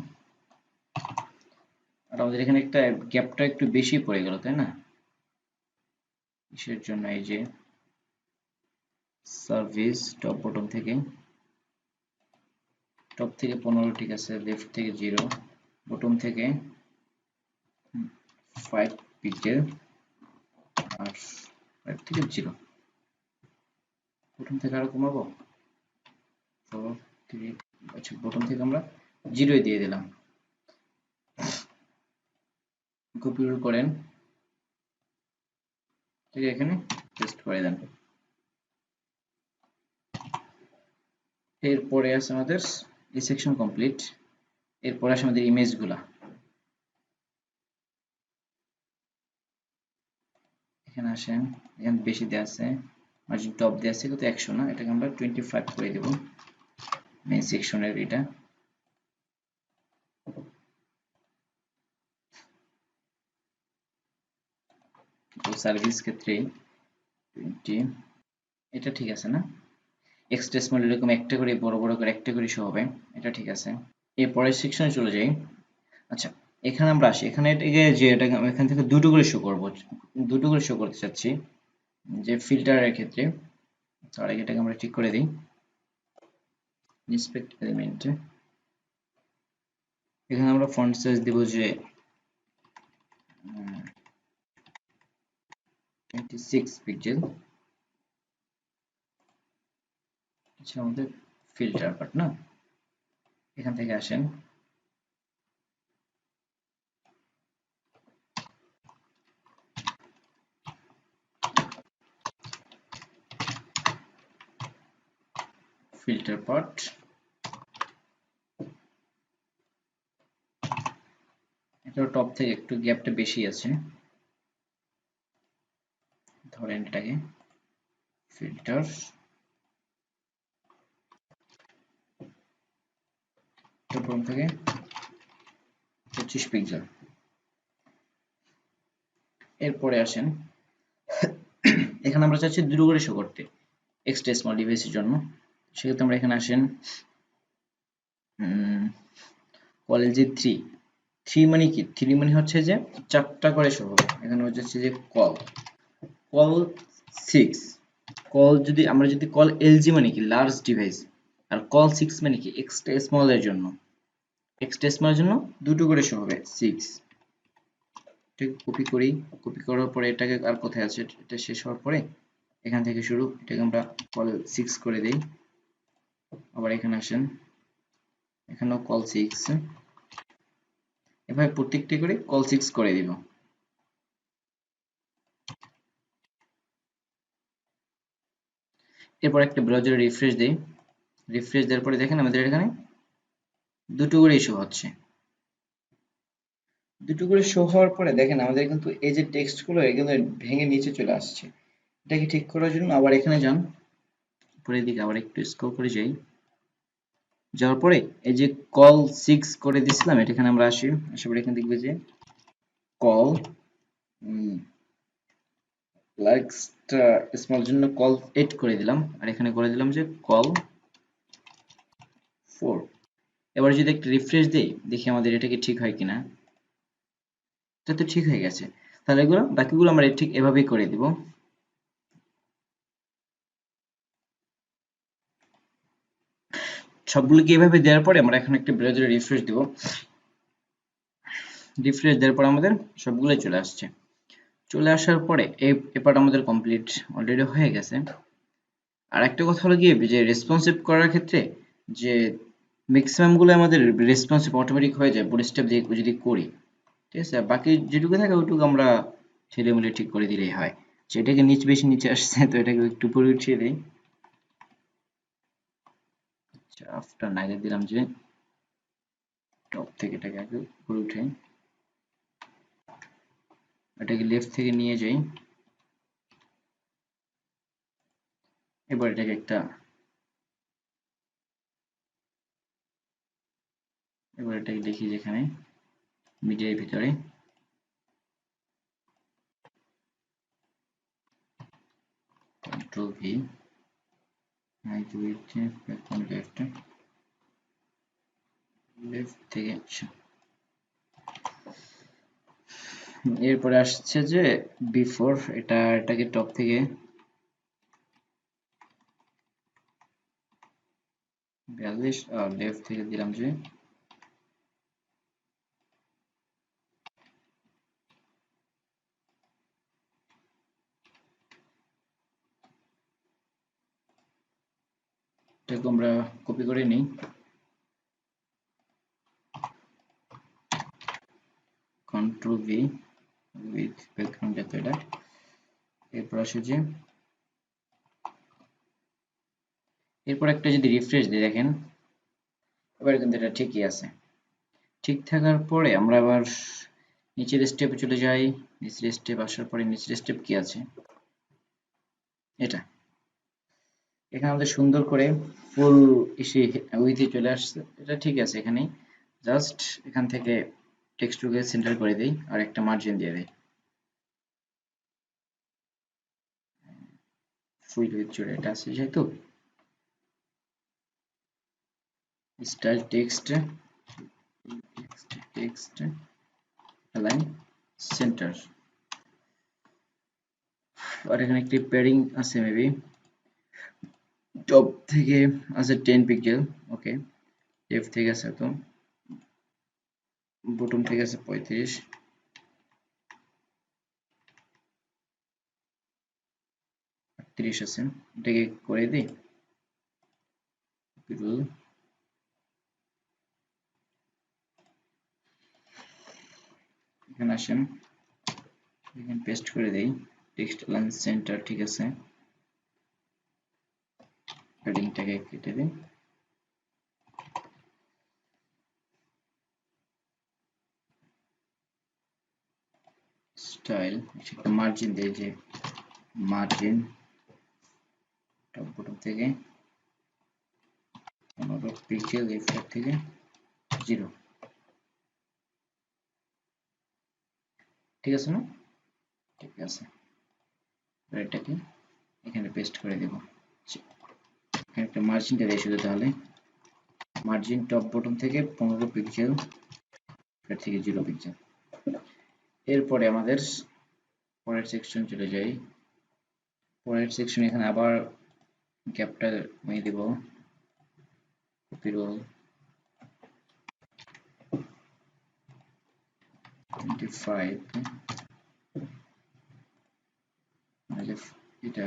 আর আমাদের এখানে একটা গ্যাপটা একটু বেশি পড়ে গেল, তাই না? কিসের জন্য? এই যে সার্ভিস টপ বটন থেকে, টপ থেকে 15, ঠিক আছে, লেফট থেকে 0, বটম থেকে 5 পিক্সেল, আর 5 থেকে 0, বটম থেকে আরো কমাবো 4, 3। আচ্ছা, বটম থেকে আমরা 0 দিয়ে দিলাম। কপি করেন, ঠিক আছে, এখানে পেস্ট করে দেন। এরপরে আছে আমাদের এই সেকশন কমপ্লিট। এরপরে আছে আমাদের ইমেজগুলা। এখানে আসেন, এখানে বেশি দেওয়া আছে, মার্জিন টপ দেওয়া আছে কিন্তু 100 না, এটাকে আমরা 25 করে দেব মেইন সেকশনের। এটা সার্ভিস ক্ষেত্রে 20, এটা ঠিক আছে না? এক্সট্রা স্মল এরকম একটা করে বড় বড় করে একটা করে শো হবে, এটা ঠিক আছে। এরপরের সেকশনে চলে যাই। আচ্ছা, এখানে আমরা আসি, এখানে এটাকে যে এটা এখান থেকে দুটো করে শো করব, দুটো করে শো করতে চাচ্ছি যে ফিল্টারের ক্ষেত্রে। তার আগে এটাকে আমরা ঠিক করে দিই ইন্সপেক্ট এলিমেন্টে। এখানে আমরা ফন্ট সাইজ দেব যে 26 পিক্সেল। আচ্ছা, আমাদের ফিল্টার পার্ট না, এখান থেকে আসেন, ফিল্টার পার্ট, এটা টপ থেকে একটু গ্যাপটা বেশি আছে, ধরেন এটাকে ফিল্টার, প্রথম থেকে 25 পিক্সেল। এরপরে আসেন, এখানে আমরা চাচ্ছি দুটো করে শো করতে এক্সট্রা স্মল ডিভাইসের জন্য। সেক্ষেত্রে আমরা এখানে আসেন, কলেজ যে 3 মানে কি? 3 মানে হচ্ছে যে 4টা করে শো হবে। এখানে হচ্ছে যে কল, কল 6, কল যদি আমরা যদি কল এলজি মানে কি লার্জ ডিভাইস, আর কল 6 মানে কি এক্সট্রা স্মল এর জন্য, এক্সট্রা স্মল এর জন্য দুটো করে শো হবে 6। ঠিক কপি করি, কপি করার পরে এটাকে আর কোথায় আছে, এটা শেষ হওয়ার পরে এখান থেকে শুরু, এটাকে আমরা কল 6 করে দেই। আবার এখানে আসেন, এখানেও কল 6, এভাবে প্রত্যেকটি করে কল 6 করে দিব। এরপর একটা ব্রাউজারে রিফ্রেশ দেই, রিফ্রেশ দেওয়ার পরে দেখেন আমাদের এখানে দুটো করে ইস্যু হচ্ছে। দুটো করে শো হওয়ার পরে দেখেন আমাদের কিন্তু এই যে টেক্সট গুলো এগুলো ভেঙে নিচে চলে আসছে। এটাকে ঠিক করার জন্য আবার এখানে যান, উপরের দিকে আবার একটু স্ক্রল করে যাই, যাওয়ার পরে এই যে কল 6 করে দিছিলাম, এখানে আমরা আসি, আসার পরে এখানে দেখবে যে কল লাইকটা স্মল জন্য কল 8 করে দিলাম, আর এখানে করে দিলাম যে কল 4। এবার যদি একটা রিফ্রেশ দেই, দেখি আমাদের এটা কি ঠিক হয় কিনা। এটা তো ঠিক হয়ে গেছে। তাহলে এগুলো বাকিগুলো আমরা ঠিক এভাবেই করে দিব। সবগুলোকে এভাবে দেওয়ার পরে আমরা এখন একটা ব্রাউজারে রিফ্রেশ দিব, রিফ্রেশ দেওয়ার পর আমাদের সবগুলোই চলে আসছে। চলে আসার পরে এই পার্ট আমাদের কমপ্লিট অলরেডি হয়ে গেছে। আর একটা কথা হলো গিয়ে যে রেসপন্সিভ করার ক্ষেত্রে যে ম্যাক্সিমাম গুলো আমাদের রেসপন্সিভ অটোমেটিক হয়ে যায় বুট স্টেপ দিয়ে যদি করি, ঠিক আছে, বাকি যেটুকু থাকে ওইটুকু আমরা ছেলেমেলে ঠিক করে দিলেই হয়। যেটাকে নিচ বেশি নিচে আসছে তো এটাকে একটু উপরে উঠিয়ে দিই। আচ্ছা, আফটার নাইলে দিলাম যে টপ থেকে এটাকে আগে উপরে উঠে, এটাকে লেফট থেকে নিয়ে যাই। এবার এটাকে একটা, এবার এটাকে দেখি যেখানে মিডিয়ার ভিতরে control V, height width background left থেকে। আচ্ছা, এরপরে আসছে যে বিফোর, এটাকে টপ থেকে 42 আর লেফট থেকে দিলাম যে এটাকে আমরা কপি করে নিই, কন্ট্রোল ভি, উইথ ব্যাকগ্রাউন্ড এত এটা। এরপর আসে যে এরপর একটা যদি রিফ্রেশ দিয়ে দেখেন এবার কিন্তু এটা ঠিকই আছে। ঠিক থাকার পরে আমরা আবার নিচের স্টেপে চলে যাই। নিচের স্টেপ আসার পরে নিচের স্টেপ কি আছে, এটা এখানে আমাদের সুন্দর করে ফুল ইসে উইথে চলে আসছে, এটা ঠিক আছে। এখানে জাস্ট এখান থেকে টেক্সটটুকে সেন্টার করে দেই আর একটা মার্জিন দিয়ে দেই, ফুল উইথ জুড়ে এটা আছে যেহেতু। Style text text align center, আর এখানে একটি প্যাডিং আছে মেবি, টপ থেকে আছে 10 পিক্সেল, ওকে। লেফট থেকে আছে তো, বটম থেকে আছে 35, 30 আছে। এটাকে করে দিই পিরুল, এখানে আসেন, এখানে পেস্ট করে দেই টেক্সট অ্যালাইন সেন্টার, ঠিক আছে। হেডিংটাকে কেটে দিই, স্টাইল একটা মার্জিন দেই, যে মার্জিন টপ বটম থেকে 15 পিক্সেল, লেফট থেকে 0, ঠিক আছে না? ঠিক আছে, এটাকে এখানে পেস্ট করে দেব। এখানে একটা মার্জিনটা দেই শুধু, তাহলে মার্জিন টপ বটম থেকে 15 পিক্সেল, এর থেকে 0 পিক্সেল। এরপরে আমাদের পরের সেকশন চলে যাই। পরের সেকশন এখানে আবার গ্যাপটা কমিয়ে দেব, কপি রোল 25, এটা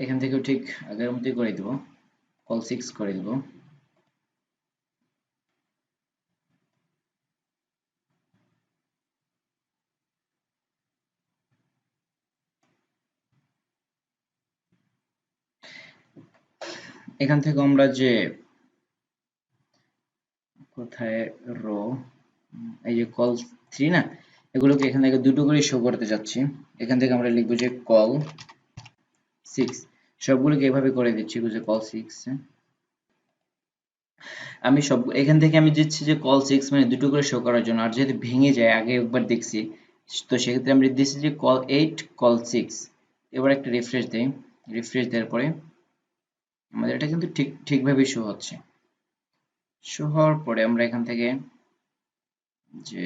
এখান থেকেও ঠিক আগের মতোই করে দেব, কল 6 করে দেব। এখান থেকে আমরা যে কোথায় রো, এই যে কল 3 না, এগুলোকে এখান থেকে দুটো করে শো করতে যাচ্ছি। এখান থেকে আমরা লিখবো যে কল 6, সবগুলোকে এভাবে করে দিচ্ছি যে কল 6। আমি সব এখান থেকে আমি দিচ্ছি যে কল 6 মানে দুটো করে শো করার জন্য, আর যেহেতু ভেঙে যায় আগে একবার দেখছি, তো সেক্ষেত্রে আমরা দিচ্ছি যে কল 8 কল 6। এবার একটা রিফ্রেশ দেই, রিফ্রেশ দেওয়ার পরে আমাদের এটা কিন্তু ঠিকভাবে শো হচ্ছে। শো হওয়ার পরে আমরা এখান থেকে যে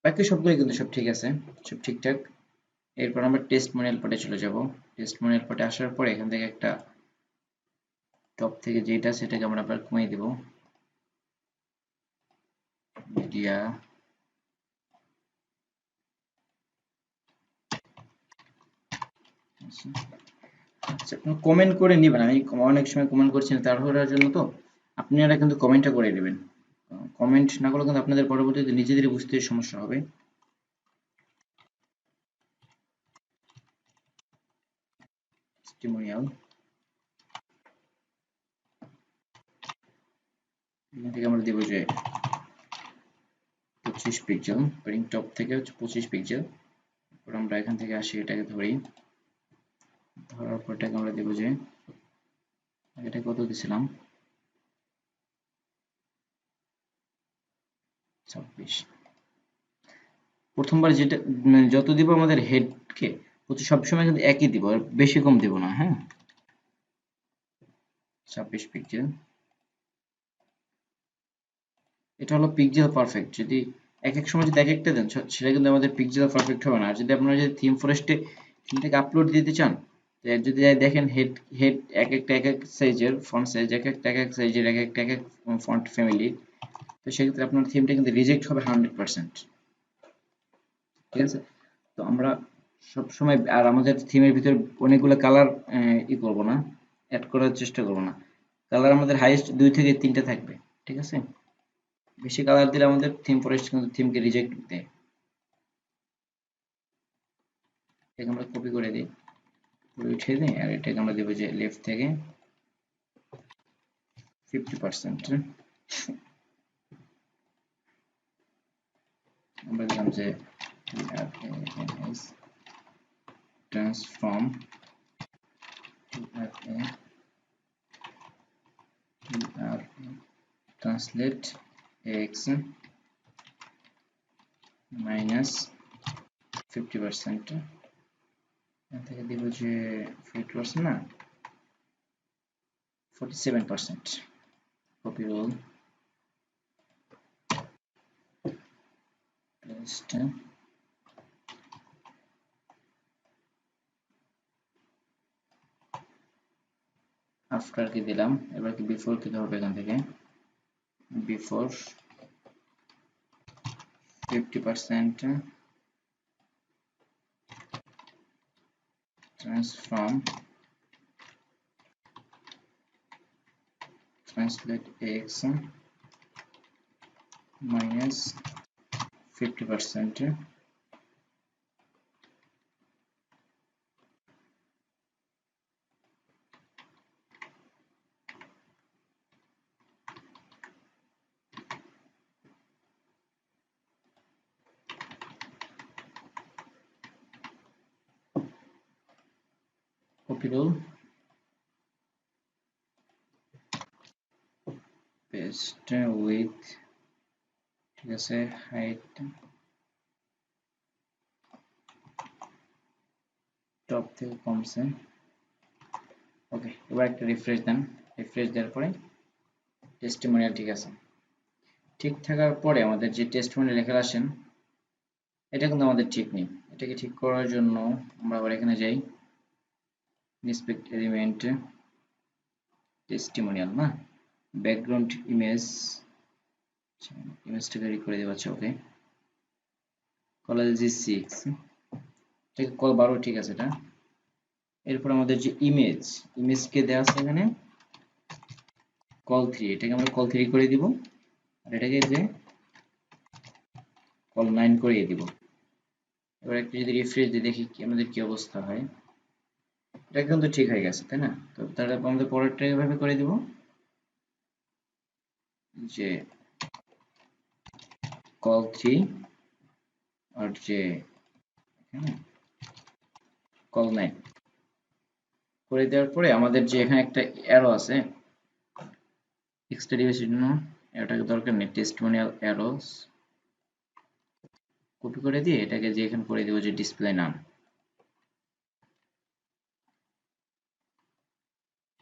বাকি সবগুলো কিন্তু সব ঠিক আছে, সব ঠিকঠাক। এরপর আমরা টেস্ট ম্যানুয়াল পার্টে চলে যাব। টেস্ট ম্যানুয়াল পার্টে আসার পরে এখান থেকে একটা টপ থেকে যেটা সেটাকে আমরা আবার কমিয়ে দেব, মিডিয়া আচ্ছা, কমেন্ট করে নিবেন। আমি অনেক সময় কমেন্ট করছি না তাড়াহুড়োর জন্য, তো আপনারা কিন্তু কমেন্টটা করে দিবেন। কমেন্ট না করলে কিন্তু আপনাদের পরবর্তীতে নিজেদেরই বুঝতে সমস্যা হবে। টেস্টিমোনিয়াল এখান থেকে আমরা দেব যে 25 পিক্সেল, প্যাডিং টপ থেকে হচ্ছে 25 পিক্সেল। এরপর আমরা এখান থেকে আসি, এটাকে ধরি, ধরার পর এটাকে আমরা দেব যে এটা কত দিছিলাম, 26। প্রথমবার যেটা যত দিব আমাদের হেডকে প্রতি সবসময় কিন্তু একই দিব, আর বেশি কম দিব না, হ্যাঁ। 26 পিক্সেল, এটা হলো পিক্সেল পারফেক্ট। যদি এক এক সময় যদি এক একটা দেন সেটা কিন্তু আমাদের পিক্সেল পারফেক্ট হবে না। আর যদি আপনারা যদি থিম ফরেস্টে থিমটাকে আপলোড দিতে চান, যদি দেখেন হেড হেড এক এক সাইজের, ফন্ট সাইজ এক এক সাইজের, এক এক ফন্ট ফ্যামিলি, তো সেক্ষেত্রে আপনার থিমটা কিন্তু রিজেক্ট হবে 100%, ঠিক আছে। তো আমরা সব সময়। আর আমাদের থিমের ভিতর অনেকগুলো কালার করব না, অ্যাড করার চেষ্টা করব না। কালার আমাদের হাইয়েস্ট 2 থেকে 3টা থাকবে, ঠিক আছে? বেশি কালার দিলে আমাদের থিম ফরেস্ট কিন্তু থিমকে রিজেক্ট দেয়। এটাকে আমরা কপি করে দিই, পুরো উঠিয়ে দিই, আর এটাকে আমরা দেবো যে লেফট থেকে 50%। আমরা দিলাম যে transform translate x minus 50%, এখান থেকে দিব যে 50% না 47%। কপি রোল পেস্ট, আফটার কি দিলাম, এবার কি বিফোর কি হবে, এখান থেকে before 50% transform translate x minus 50%, copy rule paste with, ঠিক আছে, হাইট টপ থেকে কমছে। ওকে, এবার একটা রিফ্রেশ দেন, রিফ্রেশ দেওয়ার পরে টেস্টিমোনিয়াল ঠিক আছে। ঠিক থাকার পরে আমাদের যে টেস্টিমোনিয়াল লেখা আসেন, এটা কিন্তু আমাদের ঠিক নেই। এটাকে ঠিক করার জন্য আমরা আবার এখানে যাই, ইন্সপেক্ট এলিমেন্ট, টেস্টিমোনিয়াল না, ব্যাকগ্রাউন্ড ইমেজ, ইমেজটাকে রিড করে দেওয়া আছে। ওকে, কলার G6, এটাকে কল 12, ঠিক আছে এটা। এরপর আমাদের যে ইমেজকে দেওয়া আছে এখানে কল 3, এটাকে আমরা কল 3 করে দিব, আর এটাকে যে কল 9 করিয়ে দিব। এবার একটু যদি রিফ্রেশ দিয়ে দেখি কি আমাদের কি অবস্থা হয়। এটা কিন্তু ঠিক হয়ে গেছে, তাই না? তো তাহলে আমাদের পরেরটা এভাবে করে দিব যে কল 3 আর যে কল 9 করে দেওয়ার পরে আমাদের যে এখানে একটা অ্যারো আছে এক্সট্রা ডিভাইসের জন্য, এটাকে দরকার নেই, টেস্টিমোনিয়াল অ্যারোস কপি করে দিয়ে এটাকে যে এখানে করে দিব যে ডিসপ্লে নাম,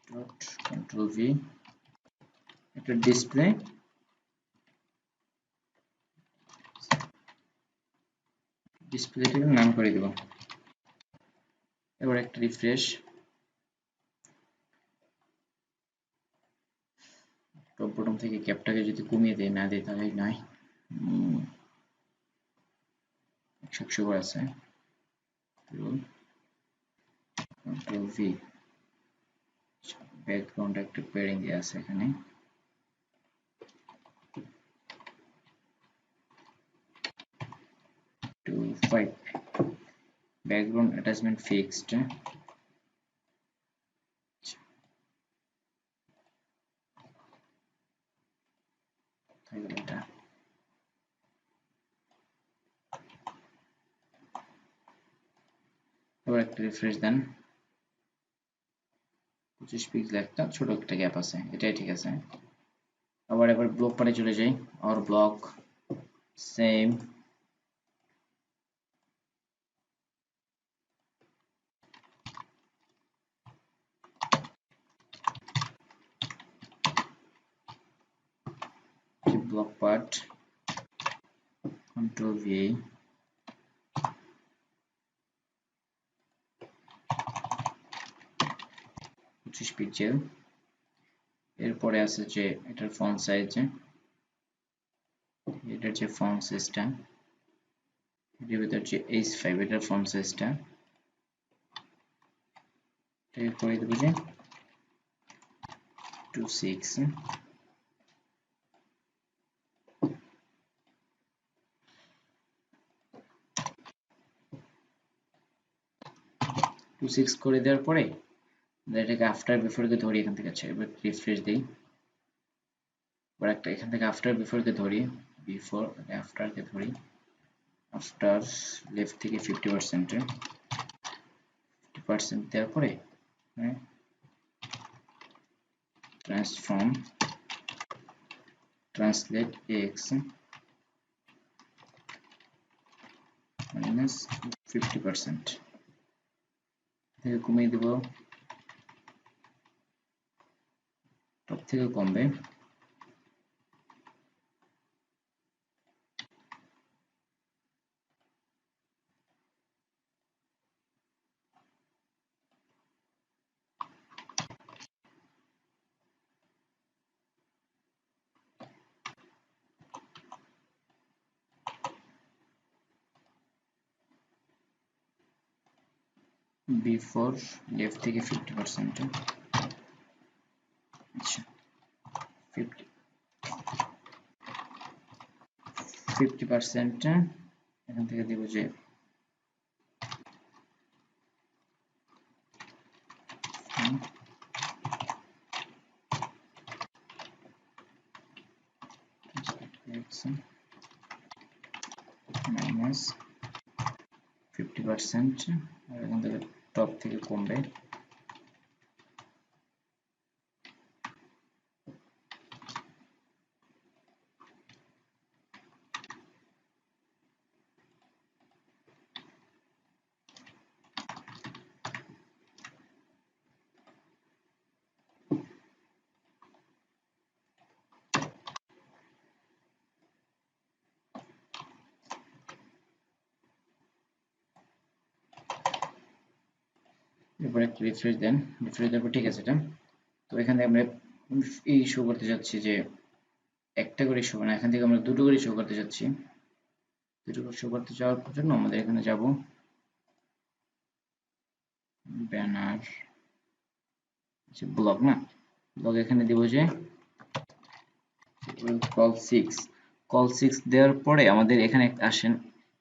ডট কন্ট্রোল ভি, একটা ডিসপ্লে ডিসপ্লেটাকে নাম করে দিব। এবার একটা রিফ্রেশ, টপ বটম থেকে ক্যাপটাকে যদি কমিয়ে দেয়, না দেয় তাহলে নাই, 100 করে আছে, কন্ট্রোল ভি, ব্যাকগ্রাউন্ড একটা পেয়ারিং দেওয়া আছে এখানে, টু 5, ব্যাকগ্রাউন্ড অ্যাটাচমেন্ট ফিক্সড, এটা এবার একটা রিফ্রেশ দেন, 25 পিক্সেল একটা ছোট একটা গ্যাপ আছে, এটাই ঠিক আছে। আবার এবার ব্লক পারে চলে যাই, আর block same, block part, control V, 25 pixel. এরপরে আছে যে এটার ফন্ট সাইজ, এটার যে ফন্ট সাইজটা এর ভিতর যে H5 এটার ফন্ট সাইজটা এটাকে করে দেবো যে 26 26 করে দেওয়ার পরে এটাকে আফটার বিফোর কে ধরি এখান থেকে। আচ্ছা এবার রিফ্রেশ দেই, এবার একটা এখান থেকে আফটার বিফোর কে ধরি, বিফোর আফটার কে ধরি, আফটার লেফট থেকে 50% 50% দেওয়ার পরে ট্রান্সফর্ম ট্রান্সলেট x মাইনাস 50% থেকে কমিয়ে দেব, টপ থেকে কমবে। বিফোর লেফট থেকে 50%, আচ্ছা 50% এখান থেকে দেব যে মাইনাস 50% আর এখান থেকে টপ থেকে কমবে। এরপর একটা রিফ্রেশ দেন, রিফ্রেশ দেওয়ার পর ঠিক আছে এটা। তো এখানে আমরা এই শো করতে যাচ্ছি যে একটা করে শো না, এখান থেকে আমরা দুটো করে শো করতে যাচ্ছি। দুটো করে শো করতে যাওয়ার জন্য আমাদের এখানে যাব ব্যানার, ব্লক না, ব্লক এখানে দিব যে কল 6, কল 6 দেওয়ার পরে আমাদের এখানে আসেন,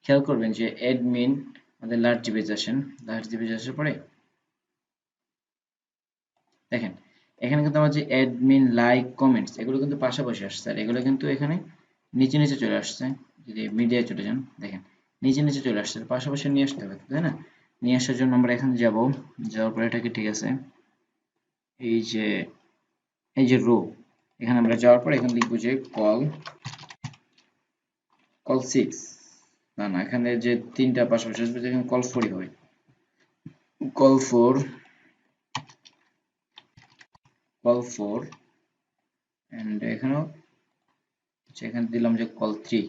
খেয়াল করবেন যে অ্যাডমিন আমাদের লার্জ জিপেজ আসেন, লার্জ জিপেজ আসার পরে দেখেন এখানে কিন্তু আমার যে অ্যাডমিন লাইক কমেন্টস এগুলো কিন্তু পাশাপাশি আসছে, আর এগুলো কিন্তু এখানে নিচে নিচে চলে আসছে। যদি মিডিয়ায় চলে যান দেখেন নিচে নিচে চলে আসছে, পাশাপাশি নিয়ে আসতে হবে তাই না। নিয়ে আসার জন্য আমরা এখানে যাব, যাওয়ার পরে এটাকে ঠিক আছে এই যে রো, এখানে আমরা যাওয়ার পর এখানে লিখবো যে কল কল 6, না না এখানে যে তিনটা পাশাপাশি আসবে এখানে কল 4ই হবে, কল 4 কল 4 এন্ড এখানেও এখানে দিলাম যে কল 3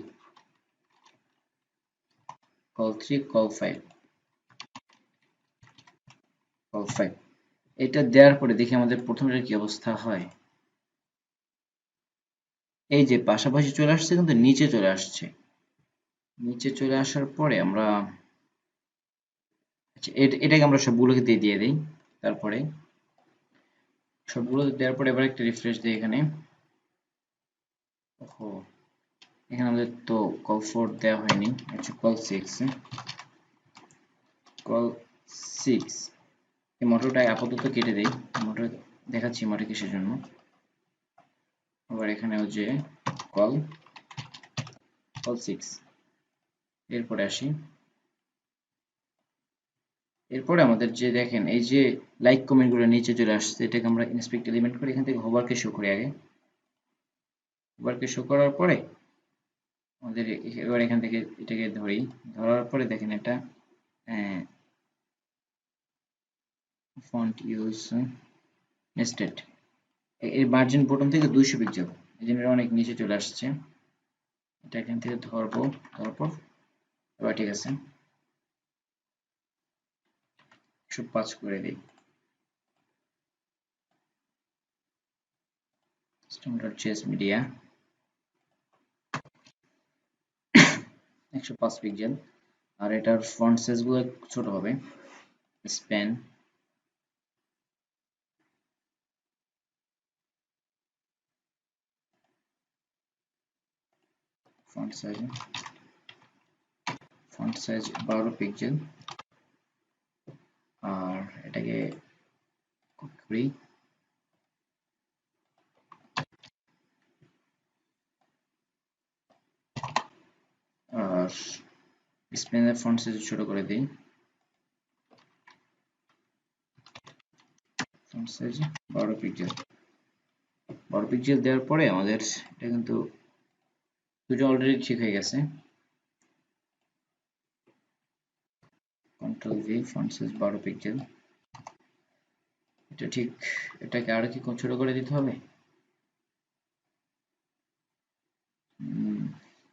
কল 3 কল 5 কল 5। এটা দেওয়ার পরে দেখি আমাদের প্রথমটার কি অবস্থা হয়। এই যে পাশাপাশি চলে আসছে কিন্তু নিচে চলে আসছে, নিচে চলে আসার পরে আমরা আচ্ছা এটাকে আমরা সবগুলোকে দিয়ে দিই। তারপরে সবগুলো দেওয়ার পরে এবার একটা রিফ্রেশ দিই এখানে। ওহো এখানে আমাদের তো কল 4 দেওয়া হয়নি, আচ্ছা কল 6 কল 6 এই মোটরটা আপাতত কেটে দেই, মোটর দেখাচ্ছি মোটর কিসের জন্য। আবার এখানেও যে কল কল 6, এরপরে আসি, এরপরে আমাদের যে দেখেন এই যে লাইক কমেন্ট গুলো নিচে চলে আসছে, এটাকে আমরা ইন্সপেক্ট এলিমেন্ট করে এখান থেকে হোভারকে শো করি আগে। হোভারকে শো করার পরে আমাদের এবার এখান থেকে এটাকে ধরি, ধরার পরে দেখেন এটা ফন্ট ইউজ নেস্টেড, এই মার্জিন বোতাম থেকে 200 পিক্সেল, এই জন্য এটা অনেক নিচে চলে আসছে। এটা এখান থেকে ধরবো, তারপর এবার ঠিক আছে 105 করে দিই। system.js media 105 পিক্সেল, আর এটার ফন্ট সাইজ গুলো ছোট হবে। Span font size 12 pixel. আর এটাকে করি আর স্প্যানের ফন্ট সাইজ ছোট করে দিই। Font size 12 pixel. 12 পিক্সেল দেওয়ার পরে আমাদের এটা কিন্তু দুটো অলরেডি ঠিক হয়ে গেছে। Control V font size 12 pixel. এটা ঠিক। এটাকে আরো কি ছোট করে দিতে হবে?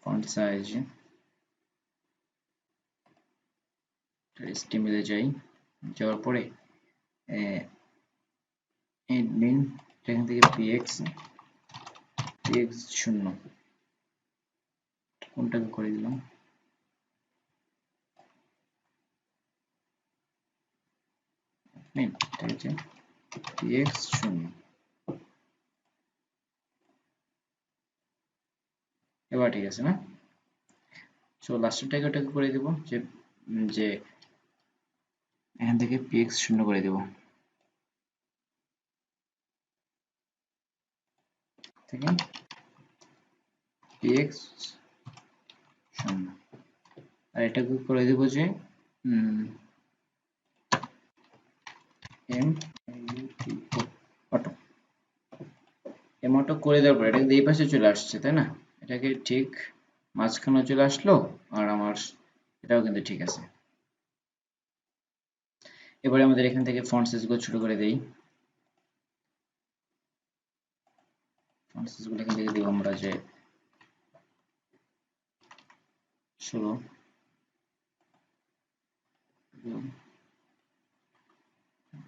ফন্ট সাইজ স্টিমিলে যাওয়ার পরে এডমিন এখান থেকে px 0 কোনটাকে করে দিলাম? এটা হচ্ছে px 0। এবার ঠিক আছে না? সো লাস্টেরটাকে ওটাকে করে দিব যে যে এখান থেকে px 0 করে দিব থেকে px 0। আর এটাকে করে দিব যে m অটো অটো করে দেওয়ার পর এটাকে এই পাশে চলে আসছে, তাই না? এটাকে ঠিক মাঝখানে চলে আসলো। আর আমার এটাও কিন্তু ঠিক আছে। এবারে আমাদের এখান থেকে ফন্ট সাইজ গুলো ছোট করে দেই। ফন্ট সাইজ গুলো এখান থেকে দিব আমরা যে 16।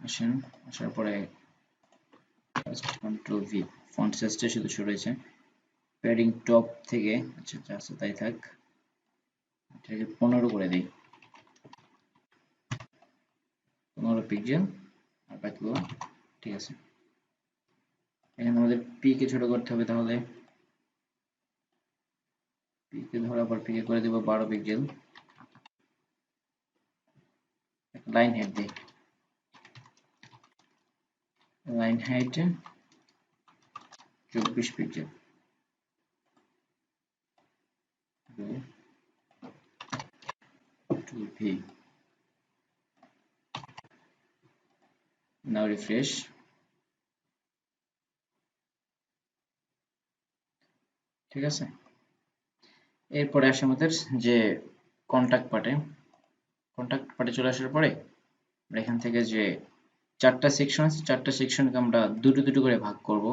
আসেন, আসার পরে কন্ট্রোল ভি ফন্ট সাইজটা শুধু সরেছে। প্যাডিং টপ থেকে আচ্ছা যা আছে তাই থাক, এটাকে 15 করে দেই। 15 পিক্সেল। আর বাকিগুলো ঠিক আছে। এখানে আমাদের পি কে ছোট করতে হবে, তাহলে পি কে ধরার পর পি কে করে দেব 12 পিক্সেল। লাইন হাইট দেই, লাইন হাইট 24 পিক্সেল। ভি নাও রিফ্রেশ। ঠিক আছে। এরপরে আসে আমাদের যে কন্টাক্ট পার্টে চলে আসার পরে আমরা এখান থেকে যে চারটা সেকশন আছে, চারটা সেকশনকে আমরা দুটো দুটো করে ভাগ করব।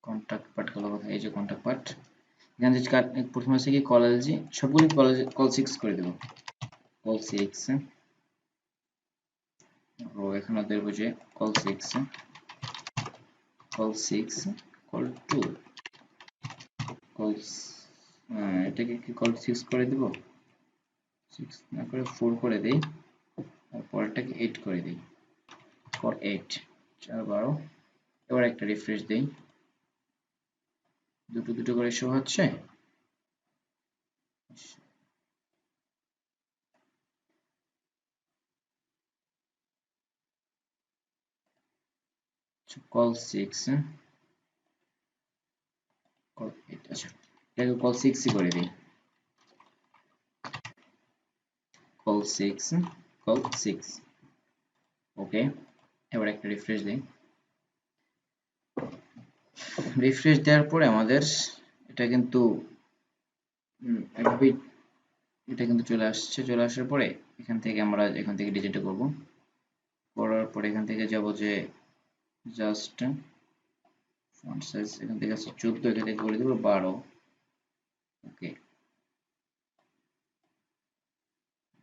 কন্টাক্ট পার্ট গুলো কোথায়? এই যে কন্টাক্ট পার্ট। এখানে যে প্রথমে আছে কি কলএলজি, সবগুলো কল 6 করে দেব। কল 6 ও এখানে দেব যে কল 6 কল 2 কল এটাকে কি কল 6 করে দেব? 6 না করে 4 করে দেই। আর পরেরটাকে 8 করে দেই। ফর 8 4 12। এবার একটা রিফ্রেশ দেই, দুটো দুটো করে শো হচ্ছে। Call 6 call 8। আচ্ছা এটাকে কল 6 করে দিই। কল 6 ওকে। এবার একটা রিফ্রেশ দিই। রিফ্রেশ দেওয়ার পরে আমাদের এটা কিন্তু এভাবেই এটা কিন্তু চলে আসছে। চলে আসার পরে এখান থেকে আমরা এখান থেকে ডিজিটটা করব। করার পরে এখান থেকে যাব যে জাস্ট ফন্ট সাইজ এখান থেকে আছে 14, এখান থেকে করে দেব 12। ওকে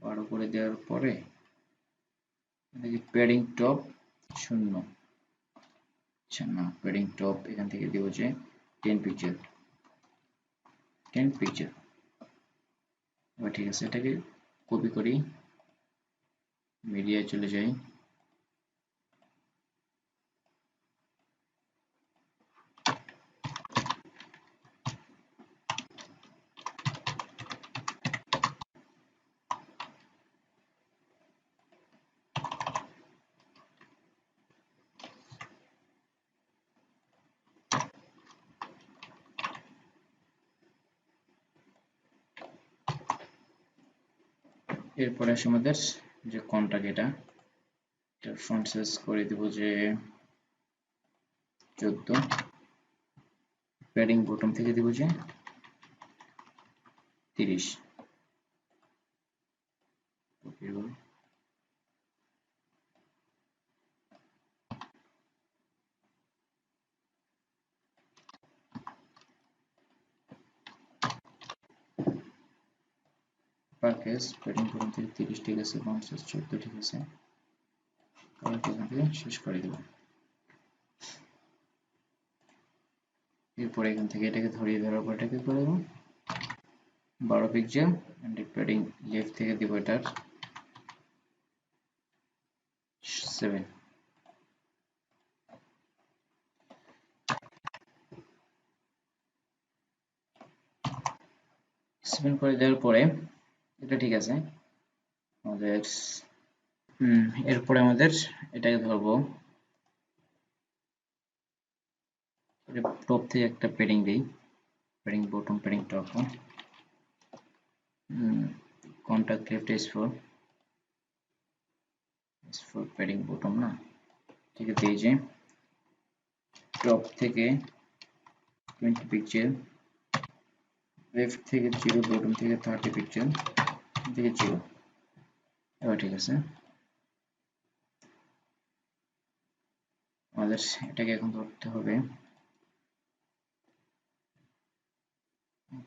12 করে দেওয়ার পরে এখানে প্যাডিং টপ 0। আচ্ছা না, প্যাডিং টপ এখান থেকে দেব যে 10 পিক্সেল। 10 পিকচার। এবার ঠিক আছে, এটাকে কপি করি, মিডিয়ায় চলে যাই, এরপরে আসে আমাদের যে কন্টাক্ট, এটার ফন্ট সাইজ করে দিব যে 14, প্যাডিং বটম থেকে দিব যে 30, প্যাকেজ প্যাডিং বটম থেকে 30 ঠিক আছে, ফন্ট সাইজ 14 ঠিক আছে, কালারটা এখান থেকে শেষ করে দেব। এরপরে এখান থেকে এটাকে ধরিয়ে ধরার পর এটাকে করে দেবো 12 পিক্সেল, এন্ড প্যাডিং লেফট থেকে দিব এটার 7। স্পিন করে দেওয়ার পরে এটা ঠিক আছে আমাদের। এরপরে আমাদের এটাকে ধরবো, টপ থেকে একটা প্যাডিং দিই, padding bottom padding top, contact left S4 padding bottom না, ঠিক আছে, এই যে টপ থেকে 20 পিক্সেল, লেফট থেকে 0, বটম থেকে 30 পিক্সেল, থেকে 0। এবার ঠিক আছে, আমাদের এটাকে এখন ধরতে হবে,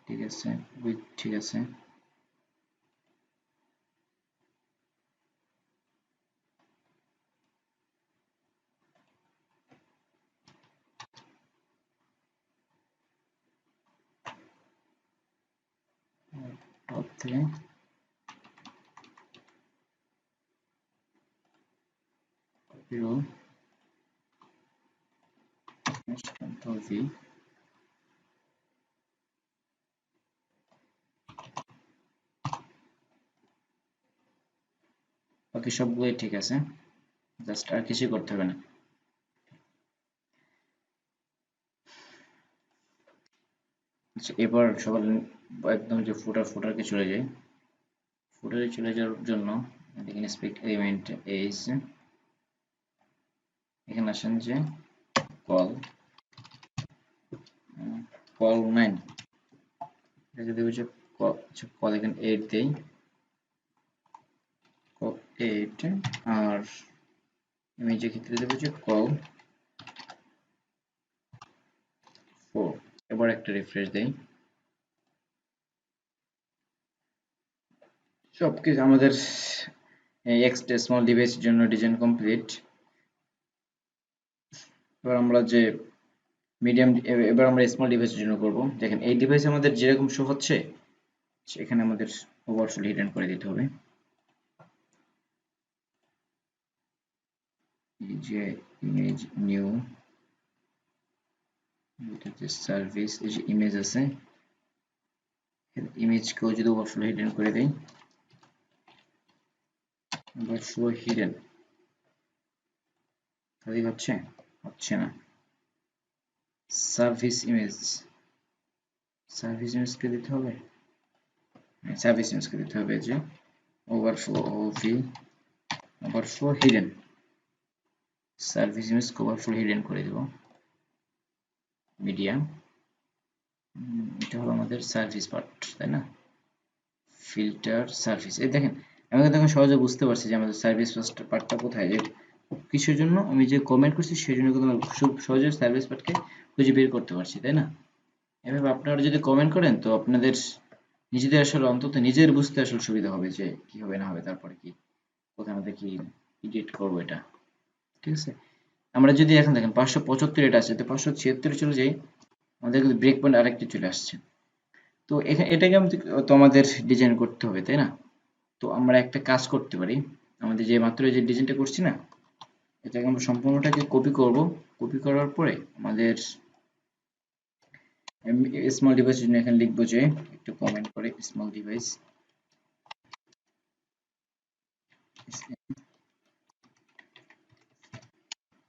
ঠিক আছে, উইথ ঠিক আছে, টপ থেকে কপি রোল, কন্ট্রোল ভি, বাকি সবগুলোই ঠিক আছে, জাস্ট আর কিছু করতে হবে না। আচ্ছা, এবার সবার একদম যে ফুটারকে চলে যায়, ফুটারে চলে যাওয়ার জন্য দেখেন স্পেক এলিমেন্ট এজ, এখানে আসেন যে কল 9, এটাকে দেবো যে কল এখানে 8 দেই, কল 8, আর ইমেজের ক্ষেত্রে দেবো যে কল 4। এবার একটা রিফ্রেশ দেই, সবকিছু আমাদের এক্সট স্মল ডিভাইসের জন্য ডিজাইন কমপ্লিট। এবার আমরা যে মিডিয়াম, এবার আমরা স্মল ডিভাইসের জন্য করব। দেখেন এই ডিভাইস আমাদের যেরকম শো হচ্ছে সেখানে আমাদের ওভারফ্লো হিডেন করে দিতে হবে। এই যে ইমেজ নিউ, এটা যে সার্ভিস, এই যে ইমেজ আছে, ইমেজকেও যদি ওভারফ্লো হিডেন করে দেই, ওভারফ্লো হিডেন তাহলে হচ্ছে না। সার্ভিস ইমেজকে দিতে হবে, সার্ভিস ইমেজকে দিতে হবে যে overflow hidden, service image overflow hidden করে দেব মিডিয়া। এটা হলো আমাদের সার্ভিস পার্ট, তাই না, ফিল্টার সার্ভিস। এই দেখেন আমি কিন্তু সহজে বুঝতে পারছি যে আমাদের সার্ভিস পার্টটা কোথায়, যে কিসের জন্য আমি যে কমেন্ট করছি সেই জন্য কিন্তু খুব সহজে সার্ভিস পার্টকে খুঁজে বের করতে পারছি, তাই না। এভাবে আপনারা যদি কমেন্ট করেন তো আপনাদের নিজেদের আসলে অন্তত নিজের বুঝতে আসলে সুবিধা হবে যে কি হবে না হবে, তারপরে কি কোথায় আমাদের কি এডিট করবো এটা, ঠিক আছে। আমরা যদি এখন দেখেন 575 এটা আছে, তো 576 চলে যাই, আমাদের কিন্তু ব্রেক পয়েন্ট আরেকটি চলে আসছে। তো এটাকে তোমাদের ডিজাইন করতে হবে, তাই না? তো আমরা একটা কাজ করতে পারি, আমাদের যে মাত্র যে ডিজাইনটা করছি না, এটাকে আমরা সম্পূর্ণটাকে কপি করব। কপি করার পরে আমাদের স্মল ডিভাইস জন্য এখানে লিখবো যে, একটু কমেন্ট করে small device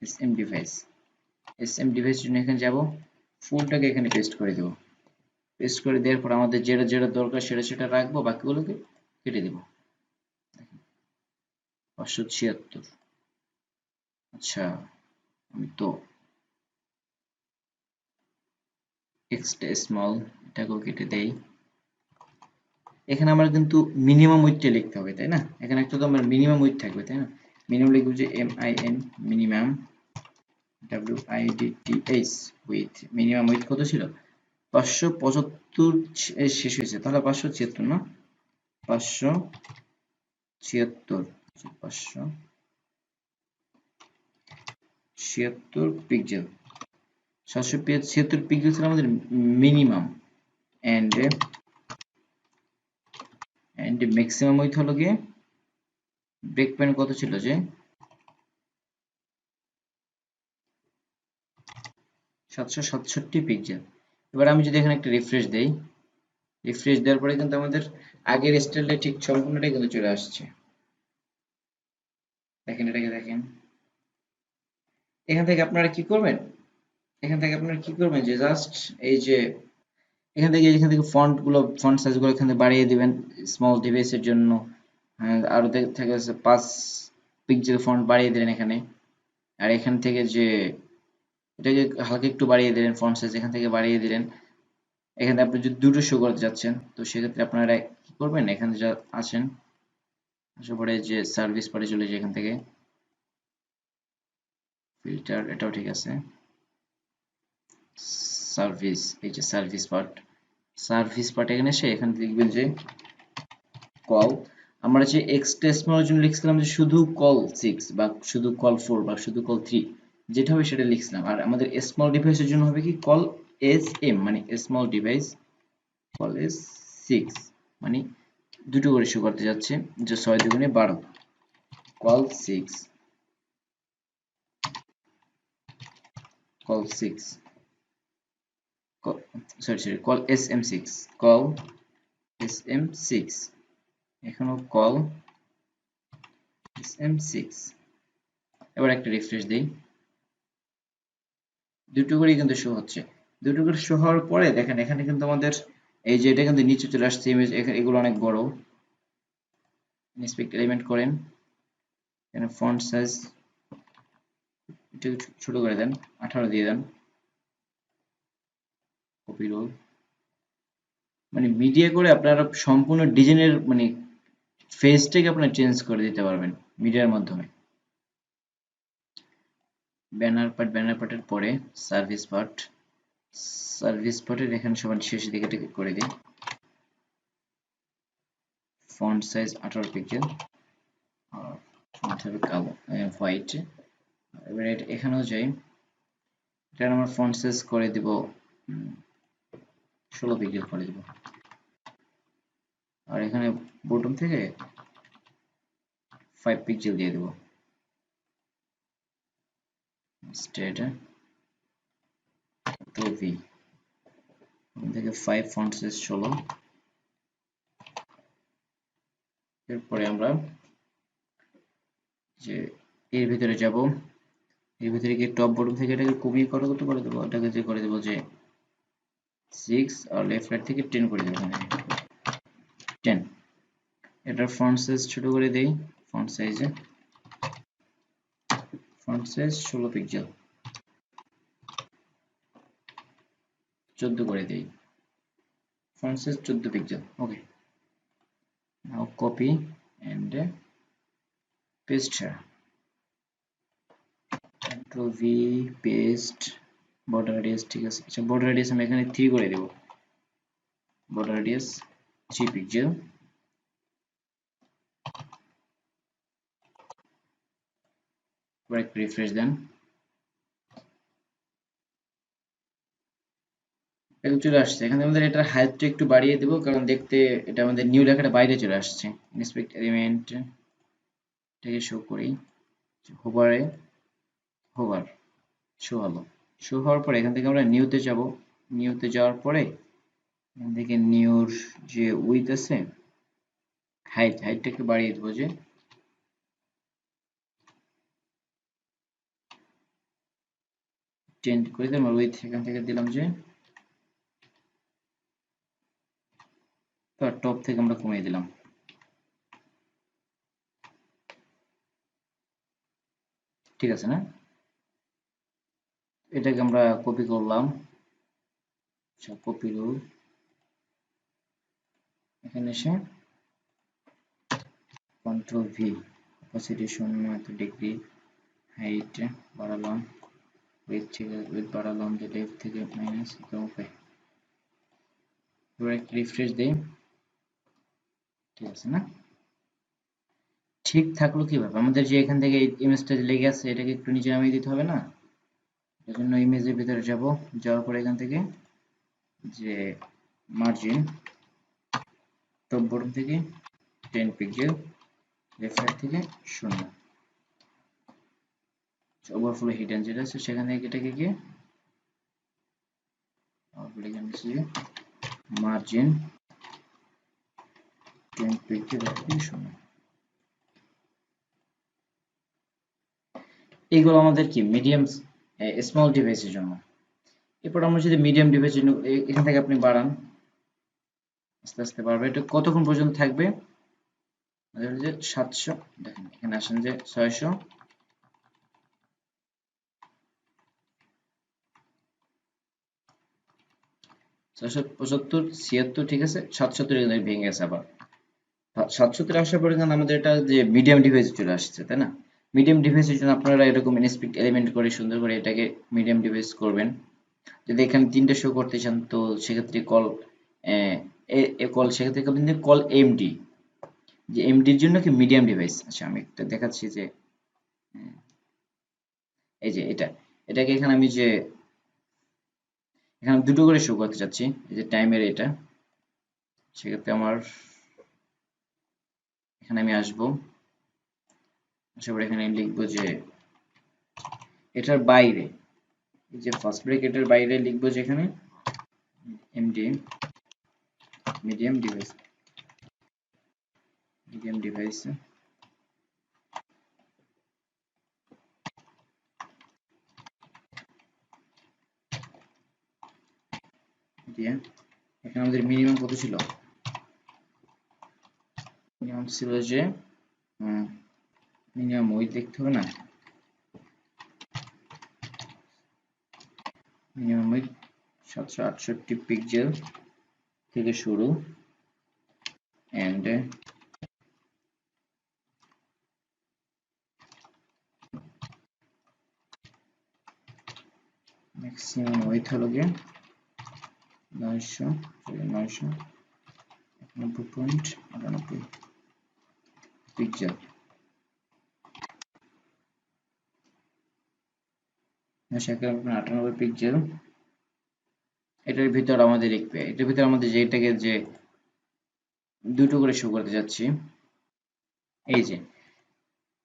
SM device SM device জন্য এখানে যাব, ফুলটাকে এখানে পেস্ট করে দেব। পেস্ট করে দেওয়ার পর আমাদের যেটা যেটা দরকার সেটা সেটা রাখবো, বাকিগুলোকে কেটে দেব। 576, আচ্ছা আমি তো এক্সট্রা স্মল, এটাকেও কেটে দেই। এখানে আমার কিন্তু মিনিমাম উইডথটা লিখতে হবে, তাই না? এখানে একটা তো আমার মিনিমাম উইডথ থাকবে, তাই না? মিনিমাম লিখবো যে MIN minimum, WIDTH with, minimum with কত ছিল? 575 শেষ হয়েছে, তাহলে 576 না, 576, 576 পিক্সেল। 776 পিক্সেল ছিল আমাদের মিনিমাম, এন্ড ম্যাক্সিমাম উইথ হলো গিয়ে, ব্রেক পয়েন্ট কত ছিল যে 767 পিক্সেল। এবার আমি যদি এখানে একটা রিফ্রেশ দেই, রিফ্রেশ দেওয়ার পরে কিন্তু আমাদের আগের স্টাইলটা ঠিক সম্পূর্ণটাই কিন্তু চলে আসছে। দেখেন, এটাকে দেখেন। এখান থেকে আপনারা কি করবেন, যে জাস্ট এই যে এখান থেকে ফন্ট সাইজ গুলো এখানে বাড়িয়ে দিবেন স্মল ডিভাইসের জন্য। আরো থেকে যাচ্ছে 5 পিক্সেল ফন্ট বাড়িয়ে দিলেন এখানে। আর এখান থেকে যে এটাকে হালকা একটু বাড়িয়ে দিলেন, ফন্ট সাইজ এখান থেকে বাড়িয়ে দিলেন। এখানে আপনি যদি দুটো শো করতে যাচ্ছেন, তো সেক্ষেত্রে আপনারা কি করবেন, এখানে যা আছেন, আসার পরে যে সার্ভিস পার্টে চলে যায়, এখান থেকে ফিল্টার, এটাও ঠিক আছে, সার্ভিস, এই যে সার্ভিস পার্ট এখানে এসে এখানে লিখবেন যে কল। আমরা যে এক্সটেসমার জন্য লিখছিলাম যে শুধু কল 6 বা শুধু কল 4 বা শুধু কল 3, যেটা হবে সেটা লিখছিলাম। আর আমাদের স্মল ডিভাইসের জন্য হবে কি কল SM, মানে স্মল ডিভাইস কল এস 6, মানে দুটো করে শো করতে যাচ্ছে, যে 6 দুগুণে 12, call 6, call 6, sorry call SM6, call SM6, এখানেও কল SM6। এবার একটা রিফ্রেশ দেই, দুটো করেই কিন্তু শো হচ্ছে। দুটো করে শো হওয়ার পরে দেখেন এখানে কিন্তু আমাদের এই যে এটা কিন্তু নিচে চলে আসছে ইমেজ, এগুলো অনেক বড়। ইন্সপেক্ট এলিমেন্ট করেন, এখানে ফন্ট সাইজ একটু ছোট করে দেন, 18 দিয়ে দেন, কপি রোল, মানে মিডিয়া করে আপনারা সম্পূর্ণ ডিজাইনের মানে ফেজটাকে আপনারা চেঞ্জ করে দিতে পারবেন মিডিয়ার মাধ্যমে। ব্যানার পার্টের পরে সার্ভিস পার্টের এখানে সমান শেষের দিকে করে দিই, ফন্ট সাইজ 18 পিক্সেল, আর ফন্ট হবে কালো, হোয়াইট। এবার এখানেও যাই, এটা আমার ফন্ট সাইজ করে দিব 16 পিক্সেল করে দিব। আর এখানে বটম থেকে 5 পিক্সেল দিয়ে দেব, স্টেট তো ভি, এখান থেকে 5, ফন্ট সাইজ 16। এরপরে আমরা যে এর ভিতরে যাব, এর ভিতরে গিয়ে টপ বটম থেকে এটাকে কমিয়ে কত করে দেবো, এটাকে যে করে দেবো যে 6, আর লেফট রাইট থেকে 10 করে দেবো, এখানে 10। এটার ফন্ট সাইজ ছোট করে দেই, ফন্ট সাইজে ফন্ট সাইজ 16 পিক্সেল, 14 করে দেই, font size 14 pixel. Okay, now copy and paste here, Ctrl V, paste, border radius ঠিক আছে। আচ্ছা, বর্ডার রেডিয়াস আমি এখানে 3 করে দেব, বর্ডার রেডিয়াস 3 পিক্সেল। এবার একটু রিফ্রেশ দেন, এটা চলে আসছে। এখানে আমাদের এটার হাইটটা একটু বাড়িয়ে দেবো, কারণ দেখতে এটা আমাদের নিউ লেখাটা বাইরে চলে আসছে। ইন্সপেক্ট এলিমেন্ট থেকে শো করি, হোভারে হোভার শো হলো। শো হওয়ার পরে এখান থেকে আমরা নিউতে যাব। নিউতে যাওয়ার পরে এখান থেকে নিউর যে উইথ আছে, হাইটটা একটু বাড়িয়ে দেবো, যে 10 করে দিলাম। উইথ এখান থেকে দিলাম যে টপ থেকে আমরা কমিয়ে দিলাম। ঠিক আছে না? এটাকে আমরা কপি করলাম, কপি রুল, এখানে এসে কন্ট্রোল ভি, অপাসিটি 0 এত ডিগ্রি, হাইট বাড়ালাম, উইথ বাড়ালাম, যে লেফট থেকে মাইনাস ওকে। এবার একটা রিফ্রেশ দেই। ঠিক আছে না? ঠিক থাকলো কিভাবে? আমাদের যে এখান থেকে ইমেজটা লেগে আছে, এটাকে একটু নিচে নামিয়ে দিতে হবে না? এজন্য ইমেজের ভিতরে যাব, যাওয়ার পরে এখান থেকে যে মার্জিন টপ বটম থেকে 10 পিক্সেল, লেফট সাইড থেকে 0, ওভারফ্লো হিডেন যেটা আছে সেখান থেকে এটাকে গিয়ে মার্জিন 10 পিক্সেল, 0। এইগুলো আমাদের কি মিডিয়াম স্মল ডিভাইসের জন্য। এরপর আমরা যদি মিডিয়াম ডিভাইসের জন্য এখান থেকে আপনি বাড়ান, আস্তে আস্তে বাড়বে। এটা কতক্ষণ পর্যন্ত থাকবে? আমাদের যে 700, দেখেন এখানে আসেন যে 600, 675, 76, ঠিক আছে, 770 এখানে ভেঙে গেছে আবার। 770 আসার পরে কিন্তু আমাদের এটা যে মিডিয়াম ডিভাইসে চলে আসছে, তাই না? মিডিয়াম ডিভাইসের জন্য আপনারা এরকম ইনস্পেক্ট এলিমেন্ট করে সুন্দর করে এটাকে মিডিয়াম ডিভাইস করবেন। যদি এখানে 3টে শো করতে চান, তো সেক্ষেত্রে কল কল, সেক্ষেত্রে আপনি কল এমডি, যে এমডির জন্য কি মিডিয়াম ডিভাইস। আচ্ছা আমি একটা দেখাচ্ছি যে এই যে এটাকে এখানে আমি যে এখানে দুটো করে শো করতে চাচ্ছি, এই যে টাইমের এটা, সেক্ষেত্রে আমার এখানে আমি আসবো, আসার পরে এখানে লিখবো যে এটার বাইরে, এই যে ফার্স্ট ব্র্যাকেটের বাইরে লিখবো যে এখানে MD medium device, medium device দিয়ে এখানে আমাদের মিনিমাম কত ছিল? মিনিমাম ছিল যে মিনিমাম উইথ দেখতে হবে না, মিনিমাম উইথ 768 পিক্সেল থেকে শুরু, এন্ড ম্যাক্সিমাম উইথ হলো গিয়ে 990.98 পিক্সেল। 998 পিক্সেল। এটার ভিতর আমাদের লিখবে, এটার ভিতর আমাদের যেটাকে যে দুটো করে শো করতে যাচ্ছি, এই যে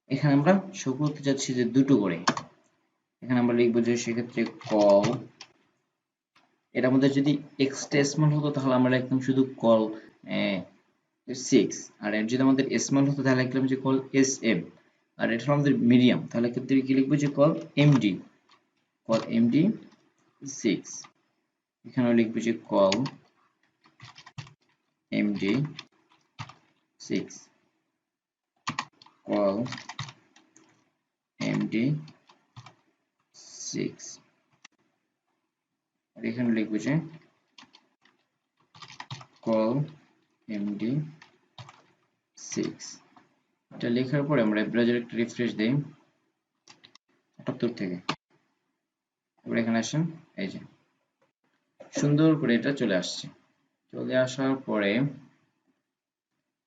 এখানে আমরা শো করতে যাচ্ছি যে দুটো করে, এখানে আমরা লিখবো যে সেক্ষেত্রে কল, এটা আমাদের যদি এক্সট্রা স্মল হতো তাহলে আমরা লিখতাম শুধু কল 6, আর এর যদি আমাদের স্মল হতো তাহলে লিখলাম যে কল এস এম, আর এটা হলো আমাদের মিডিয়াম, তাহলে ক্ষেত্রে কি লিখবো যে কল এমডি, কল এমডি 6। এখানেও লিখবো যে কল এমডি 6, কল এমডি 6, আর এখানে লিখবো যে কল এমডি 6। এটা লেখার পরে আমরা ব্রাউজারে একটা রিফ্রেশ দেই 78 থেকে। এবার এখানে আসেন, এই যে সুন্দর করে এটা চলে আসছে। চলে আসার পরে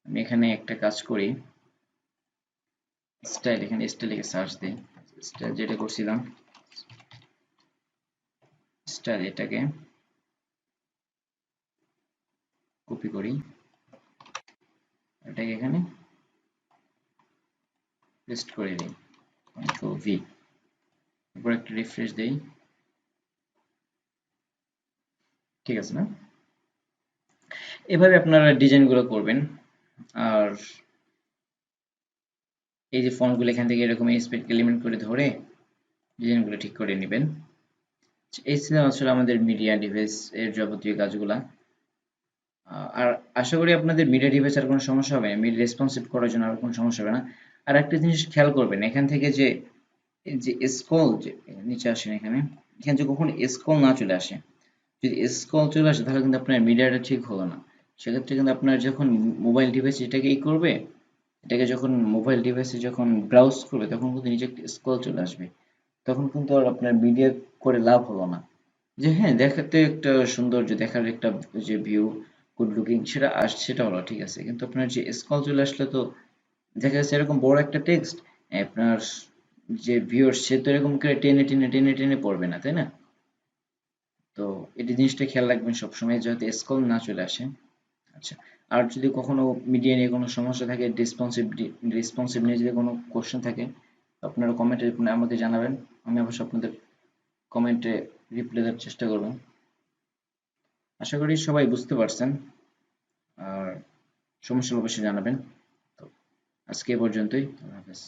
আমি এখানে একটা কাজ করি, স্টাইল, এখানে স্টাইল লিখে সার্চ দিই, স্টাইল যেটা করছিলাম স্টাইল, এটাকে কপি করি, এটাকে এখানে পেস্ট করে দিই, কন্ট্রোল ভি, এরপর একটা রিফ্রেশ দেই। ঠিক আছে না? এভাবে আপনারা ডিজাইনগুলো করবেন। আর এই যে ফন্টগুলো এখান থেকে এরকম স্প্লিট এলিমেন্ট করে ধরে ডিজাইনগুলো ঠিক করে নেবেন। এই ছিল আসলে আমাদের মিডিয়া ডিভাইস এর যাবতীয় কাজগুলা। আর আশা করি আপনাদের মিডিয়া ডিভাইস আর কোনো সমস্যা হবে না, মিড রেসপন্সিভ করার জন্য আর কোনো সমস্যা হবে না। আর একটা জিনিস খেয়াল করবেন, এখান থেকে যে এই যে স্ক্রল, যে নিচে আসেন এখানে, এখানে যে কখন স্ক্রল না চলে আসে, যদি স্ক্রল চলে আসে তাহলে কিন্তু আপনার মিডিয়াটা ঠিক হলো না। সেক্ষেত্রে কিন্তু আপনার যখন মোবাইল ডিভাইস এটাকে করবে, এটাকে যখন মোবাইল ডিভাইসে যখন ব্রাউজ করবে তখন কিন্তু নিচে একটা স্ক্রল চলে আসবে, তখন কিন্তু আর আপনার মিডিয়া করে লাভ হলো না। যে হ্যাঁ, দেখাতে একটা সৌন্দর্য, দেখার একটা যে ভিউ, গুড লুকিং, সেটা সেটা হলো ঠিক আছে, কিন্তু আপনার যে স্ক্রল চলে আসলে তো দেখা যাচ্ছে এরকম বড় একটা টেক্সট, আপনার যে ভিউয়ার সে তো এরকম করে টেনে টেনে টেনে টেনে পড়বে না, তাই না? তো এই জিনিসটা খেয়াল রাখবেন সবসময় যাতে স্ক্রল না চলে আসে। আচ্ছা, আর যদি কখনো মিডিয়া নিয়ে কোনো সমস্যা থাকে, রেসপন্সিভ নিয়ে যদি কোনো কোশ্চেন থাকে, আপনারা কমেন্টে আমাকে জানাবেন, আমি অবশ্যই আপনাদের কমেন্টে রিপ্লাই দেওয়ার চেষ্টা করব। আশা করি সবাই বুঝতে পারছেন। আর সমস্যা হলে অবশ্যই জানাবেন। তো আজকে এ পর্যন্তই। আল্লাহ হাফেজ।